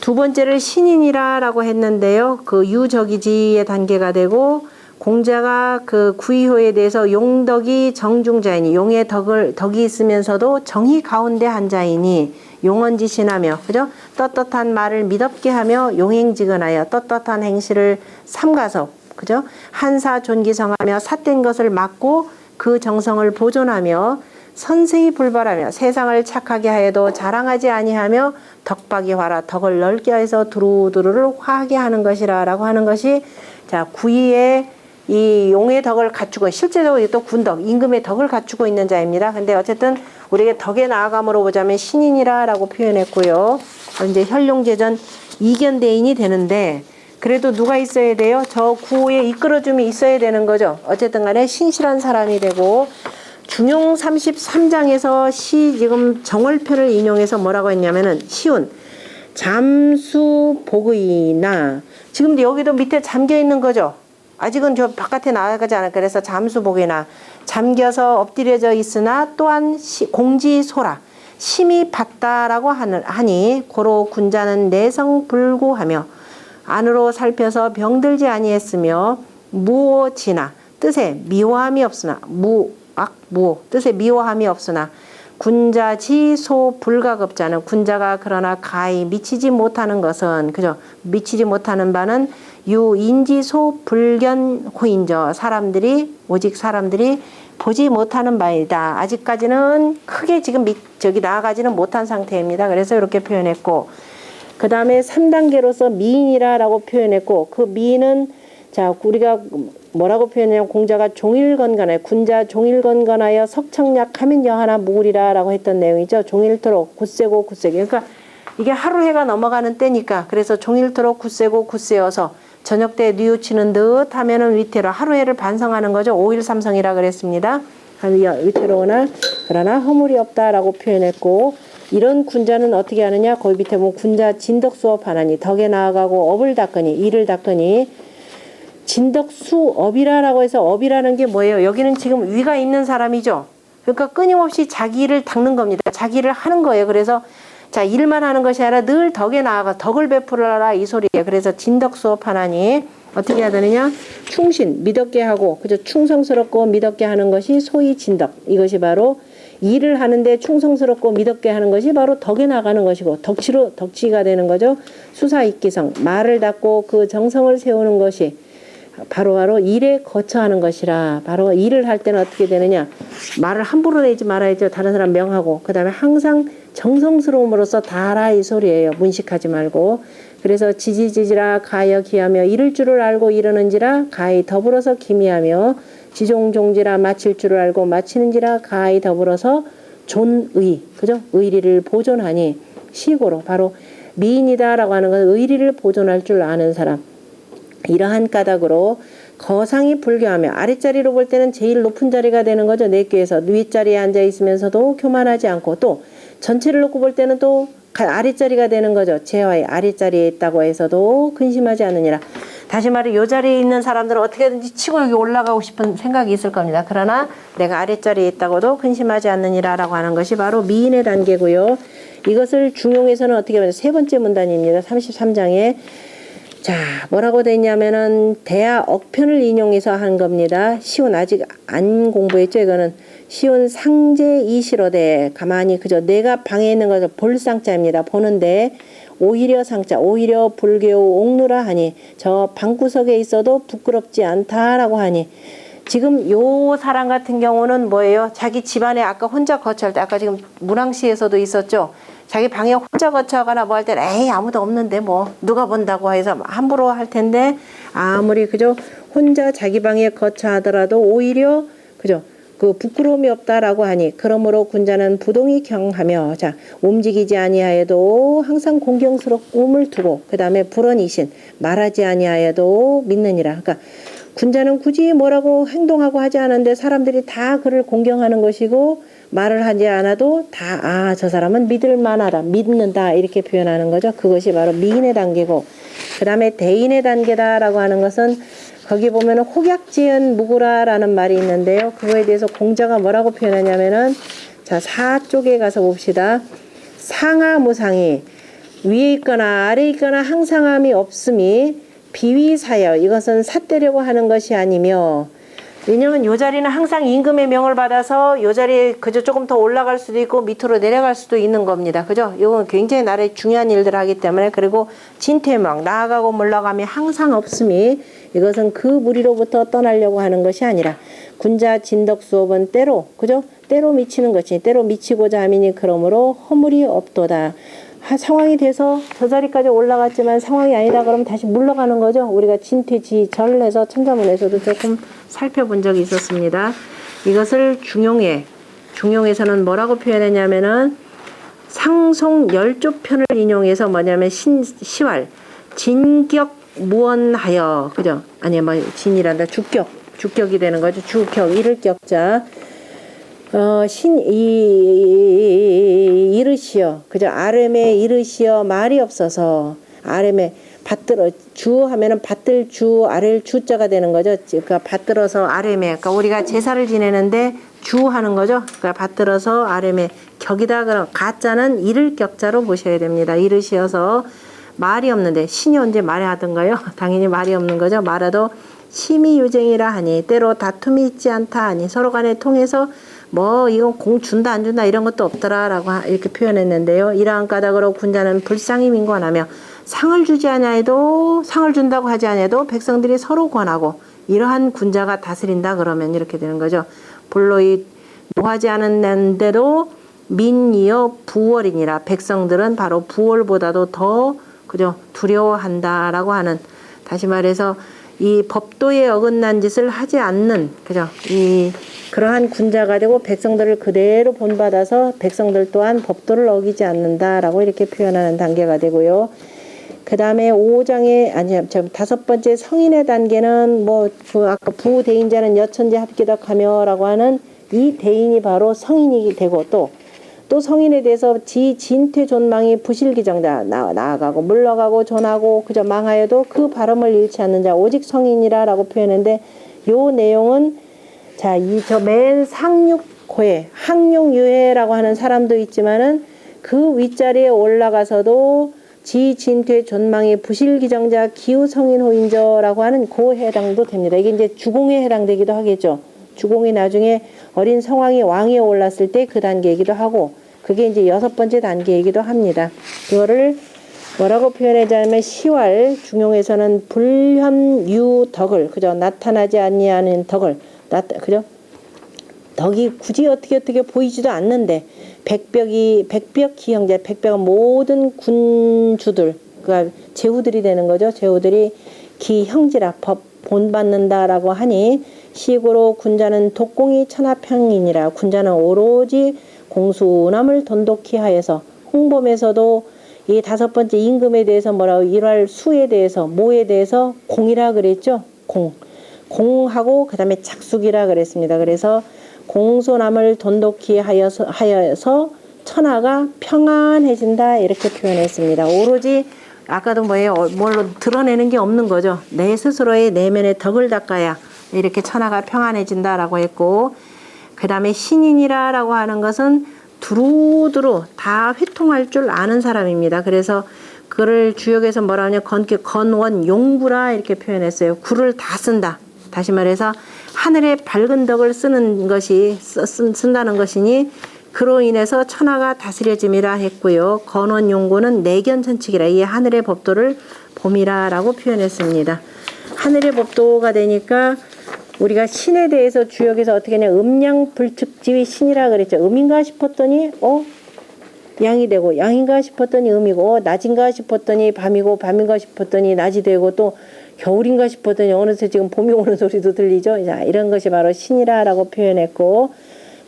두 번째를 신인이라고 했는데요. 그 유적이지의 단계가 되고 공자가 그 구이호에 대해서 용덕이 정중자이니 용의 덕이 있으면서도 정의 가운데 한 자이니 용언지신하며 그죠? 떳떳한 말을 미덥게 하며 용행지근하여 떳떳한 행실을 삼가서 그죠? 한사 존기성하며 삿된 것을 막고 그 정성을 보존하며 선세히 불발하며 세상을 착하게 하여도 자랑하지 아니하며 덕박이 화라 덕을 넓게 해서 두루두루를 화하게 하는 것이라 라고 하는 것이 자 구이의 이 용의 덕을 갖추고 실제적으로 또 군덕 임금의 덕을 갖추고 있는 자입니다. 근데 어쨌든 우리에게 덕의 나아감으로 보자면 신인이라 라고 표현했고요. 이제 혈룡제전 이견대인이 되는데 그래도 누가 있어야 돼요? 저 구호에 이끌어줌이 있어야 되는 거죠. 어쨌든 간에 신실한 사람이 되고 중용 33장에서 시 지금 정월편을 인용해서 뭐라고 했냐면은 시운 잠수복의나 지금 여기도 밑에 잠겨 있는 거죠. 아직은 저 바깥에 나가지 않을 그래서 잠수복이나 잠겨서 엎드려져 있으나 또한 공지소라 심히 봤다라고 하니 고로 군자는 내성불고하며 안으로 살펴서 병들지 아니했으며 무오지나 뜻에 미워함이 없으나 무오 뜻에 미워함이 없으나 군자지소 불가급자는 군자가 그러나 가히 미치지 못하는 것은 그죠? 미치지 못하는 바는 유인지소 불견호인저 오직 사람들이 보지 못하는 바이다. 아직까지는 크게 지금 나아가지는 못한 상태입니다. 그래서 이렇게 표현했고 그 다음에 3단계로서 미인이라라고 표현했고, 그 미인은 자 우리가 뭐라고 표현하냐면 공자가 종일건건하여 군자 종일건건하여 석청약하면 여하나 무구리라라고 했던 내용이죠. 종일토록 굳세고 굳세게. 그러니까 이게 하루 해가 넘어가는 때니까 그래서 종일토록 굳세고 굳세어서 저녁 때 뉘우치는 듯 하면은 위태로 하루 해를 반성하는 거죠. 5.13성이라 그랬습니다. 위태로우나 그러나 허물이 없다라고 표현했고, 이런 군자는 어떻게 하느냐? 거기 밑에 보면 군자 진덕수업 하나니 덕에 나아가고 업을 닦으니 이를 닦으니 진덕수업이라라고 해서 업이라는 게 뭐예요? 여기는 지금 위가 있는 사람이죠. 그러니까 끊임없이 자기를 닦는 겁니다. 자기를 하는 거예요. 그래서 자 일만 하는 것이 아니라 늘 덕에 나아가 덕을 베풀어라 이 소리예요. 그래서 진덕수업 하나니 어떻게 해야 되느냐? 충신, 믿었게 하고 그죠? 충성스럽고 믿었게 하는 것이 소위 진덕. 이것이 바로 일을 하는데 충성스럽고 믿었게 하는 것이 바로 덕에 나가는 것이고 덕치가 되는 거죠. 수사익기성, 말을 닫고 그 정성을 세우는 것이 바로 일에 거처하는 것이라. 바로 일을 할 때는 어떻게 되느냐? 말을 함부로 내지 말아야죠. 다른 사람 명하고. 그 다음에 항상 정성스러움으로써 다하라 이 소리예요. 문식하지 말고. 그래서 지지지지라 가여 기하며 이를 줄을 알고 이르는지라 가히 더불어서 기미하며 지종종지라 마칠 줄을 알고 마치는지라 가히 더불어서 존의, 그죠? 의리를 보존하니 시고로 바로 미인이다라고 하는 것은 의리를 보존할 줄 아는 사람. 이러한 까닭으로 거상이 불교하며 아랫자리로 볼 때는 제일 높은 자리가 되는 거죠. 내귀에서 윗자리에 앉아 있으면서도 교만하지 않고, 또 전체를 놓고 볼 때는 또 아랫자리가 되는 거죠. 제와의 아랫자리에 있다고 해서도 근심하지 않느니라. 다시 말해 이 자리에 있는 사람들은 어떻게든지 치고 여기 올라가고 싶은 생각이 있을 겁니다. 그러나 내가 아랫자리에 있다고도 근심하지 않느니라 라고 하는 것이 바로 미인의 단계고요. 이것을 중용에서는 어떻게 보면 세 번째 문단입니다. 33장에 자 뭐라고 돼 있냐면은 대하 억편을 인용해서 한 겁니다. 시온 아직 안 공부했죠. 이거는 시온 상제 이시로되 가만히 그저 내가 방에 있는 것을 볼 쌍자입니다. 보는데 오히려 상자 오히려 불교 옥루라 하니 저 방구석에 있어도 부끄럽지 않다라고 하니, 지금 요 사람 같은 경우는 뭐예요? 자기 집안에 아까 혼자 거처할 때 아까 지금 문왕시에서도 있었죠. 자기 방에 혼자 거처하거나 뭐 할 때는 에이 아무도 없는데 뭐 누가 본다고 해서 함부로 할 텐데, 아무리 그죠 혼자 자기 방에 거처하더라도 오히려 그죠 그 부끄러움이 없다라고 하니, 그러므로 군자는 부동이 경하며 자 움직이지 아니하여도 항상 공경스러움을 두고 그 다음에 불언이신 말하지 아니하여도 믿느니라. 그러니까 군자는 굳이 뭐라고 행동하고 하지 않은데 사람들이 다 그를 공경하는 것이고, 말을 하지 않아도 다 저 사람은 믿을 만하다 믿는다 이렇게 표현하는 거죠. 그것이 바로 미인의 단계고, 그 다음에 대인의 단계다라고 하는 것은 거기 보면은 혹약지은 무구라라는 말이 있는데요. 그거에 대해서 공자가 뭐라고 표현하냐면은 자 4쪽에 가서 봅시다. 상하무상이 위에 있거나 아래에 있거나 항상함이 없음이 비위사여 이것은 삿되려고 하는 것이 아니며, 왜냐면 요 자리는 항상 임금의 명을 받아서 요 자리에 그저 조금 더 올라갈 수도 있고 밑으로 내려갈 수도 있는 겁니다. 그죠? 이건 굉장히 나라에 중요한 일들을 하기 때문에, 그리고 진퇴명 나아가고 물러감이 항상 없음이 이것은 그 무리로부터 떠나려고 하는 것이 아니라 군자 진덕 수업은 때로 그죠? 때로 미치는 것이니 때로 미치고자 함이니 그러므로 허물이 없도다. 상황이 돼서 저 자리까지 올라갔지만 상황이 아니다 그러면 다시 물러가는 거죠. 우리가 진퇴지절해서 천자문에서도 조금 살펴본 적이 있었습니다. 이것을 중용에서는 뭐라고 표현했냐면은 상송 열조편을 인용해서 뭐냐면 시왈 진격 무언하여 그죠? 아니 뭐 진이란다 주격이 되는 거죠. 주격 이를 격자 이르시어 그죠? 아름에 이르시어 말이 없어서 아름에 받들어 주 하면은 받들 주 아래를 주자가 되는 거죠. 그러니까 받들어서 아름에 그러니까 우리가 제사를 지내는데 주 하는 거죠. 그러니까 받들어서 아름에 격이다 그럼 가짜는 이를 격자로 보셔야 됩니다. 이르시어서 말이 없는데 신이 언제 말하던가요? 당연히 말이 없는 거죠. 말해도 심의유쟁이라 하니 때로 다툼이 있지 않다 하니 서로 간에 통해서 뭐 이건 공 준다 안 준다 이런 것도 없더라라고 이렇게 표현했는데요. 이러한 까닭으로 군자는 불상이 민관하며 상을 주지 아니해도 상을 준다고 하지 아니해도 백성들이 서로 권하고 이러한 군자가 다스린다 그러면 이렇게 되는 거죠. 불로이 노하지 않았는데도 민이여 부월이니라. 백성들은 바로 부월보다도 더 그죠? 두려워한다라고 하는, 다시 말해서 이 법도에 어긋난 짓을 하지 않는, 그죠? 이 그러한 군자가 되고 백성들을 그대로 본받아서 백성들 또한 법도를 어기지 않는다라고 이렇게 표현하는 단계가 되고요. 그 다음에 5장의, 다섯 번째 성인의 단계는 아까 부대인자는 여천제 합기덕하며 라고 하는 이 대인이 바로 성인이 되고 또 성인에 대해서 진퇴 존망이 부실기정자 나아가고 물러가고 존하고 그저 망하여도 그 발음을 잃지 않는 자 오직 성인이라라고 표현했는데 요 내용은 저 맨 상륙호에 항룡유해라고 하는 사람도 있지만은 그 윗자리에 올라가서도 진퇴 존망이 부실기정자 기후성인호인저라고 하는 그 해당도 됩니다. 이게 이제 주공에 해당되기도 하겠죠. 주공이 나중에 어린 성왕이 왕위에 올랐을 때 그 단계이기도 하고 그게 이제 6번째 단계이기도 합니다. 그거를 뭐라고 표현하자면 시왈 중용에서는 불현유덕을 그죠? 나타나지 아니하는 덕을 그죠? 덕이 굳이 어떻게 보이지도 않는데 백벽기형제 백벽은 모든 군주들 그러니까 제후들이 되는 거죠. 제후들이 기형지라 법 본받는다라고 하니 시고로 군자는 독공이 천하평이니라 군자는 오로지 공수남을 돈독히 하여서 홍범에서도 이 5번째 임금에 대해서 뭐라고 일할 수에 대해서 모에 대해서 공이라 그랬죠. 공하고 그 다음에 착숙이라 그랬습니다. 그래서 공소남을 돈독히 하여서 천하가 평안해진다 이렇게 표현했습니다. 오로지 아까도 뭘로 드러내는 게 없는 거죠. 내 스스로의 내면의 덕을 닦아야 이렇게 천하가 평안해진다라고 했고 그 다음에 신인이라고 하는 것은 두루두루 다 회통할 줄 아는 사람입니다. 그래서 그를 주역에서 뭐라 하냐 건원 용구라 이렇게 표현했어요. 구를 다 쓴다. 다시 말해서 하늘의 밝은 덕을 쓴다는 것이니 그로 인해서 천하가 다스려짐이라 했고요. 건원용구는 내견천칙이라 이 하늘의 법도를 봄이라라고 표현했습니다. 하늘의 법도가 되니까 우리가 신에 대해서 주역에서 어떻게 하냐 음양불측지의 신이라 그랬죠. 음인가 싶었더니 양이 되고 양인가 싶었더니 음이고 낮인가 싶었더니 밤이고 밤인가 싶었더니 낮이 되고 또 겨울인가 싶었더니 어느새 지금 봄이 오는 소리도 들리죠. 자, 이런 것이 바로 신이라라고 표현했고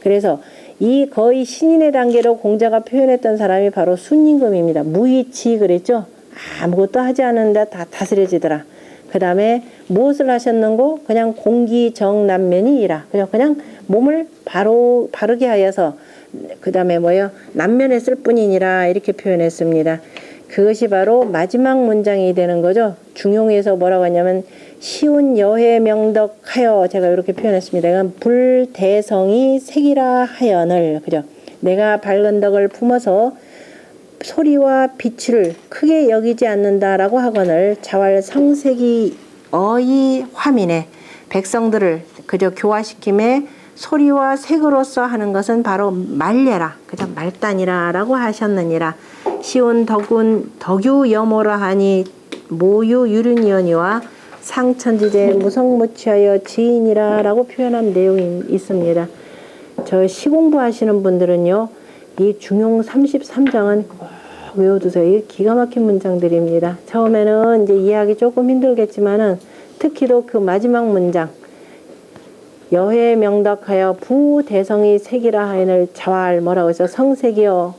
그래서 이 거의 신인의 단계로 공자가 표현했던 사람이 바로 순임금입니다. 무이치 그랬죠. 아무것도 하지 않는데 다 다스려지더라. 그 다음에 무엇을 하셨는고 그냥 공기정남면이라 그냥 몸을 바르게 하여서 그 다음에 남면했을 뿐이니라 이렇게 표현했습니다. 그것이 바로 마지막 문장이 되는 거죠. 중용에서 뭐라고 하냐면 시운 여해 명덕하여 제가 이렇게 표현했습니다. 이건 불대성이 색이라 하연을 그죠. 내가 밝은 덕을 품어서 소리와 빛을 크게 여기지 않는다라고 하거늘 자활 성색이 어이 화민에 백성들을 그저 교화시킴에 소리와 색으로서 하는 것은 바로 말례라 그저 말단이라라고 하셨느니라. 시온 덕유 여모라 하니 모유 유륜이언이와 상천지제 무성무취하여 지인이라라고 표현한 내용이 있습니다. 저 시공부 하시는 분들은요. 이 중용 33장은 꼭 외워두세요. 이게 기가 막힌 문장들입니다. 처음에는 이제 이해하기 조금 힘들겠지만은 특히도 그 마지막 문장 여해 명덕하여 부대성이 색이라 하인을 자활 뭐라고 해서 성색이여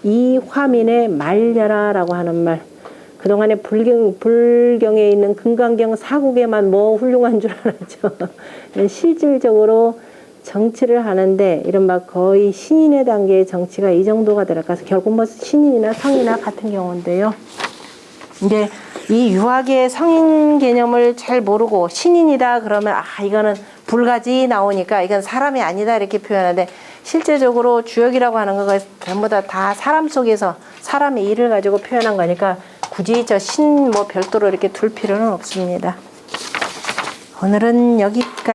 이 화민의 말려라라고 하는 말. 그동안에 불경에 있는 금강경 사국에만 훌륭한 줄 알았죠. 실질적으로 정치를 하는데 이른바 거의 신인의 단계의 정치가 이 정도가 들어가서 결국 신인이나 성이나 같은 경우인데요. 이제 이 유학의 성인 개념을 잘 모르고 신인이다 그러면 이거는 불가지 나오니까 이건 사람이 아니다 이렇게 표현하는데 실제적으로 주역이라고 하는 거 전부 다 사람 속에서 사람의 일을 가지고 표현한 거니까 굳이 저 신 별도로 이렇게 둘 필요는 없습니다. 오늘은 여기까지.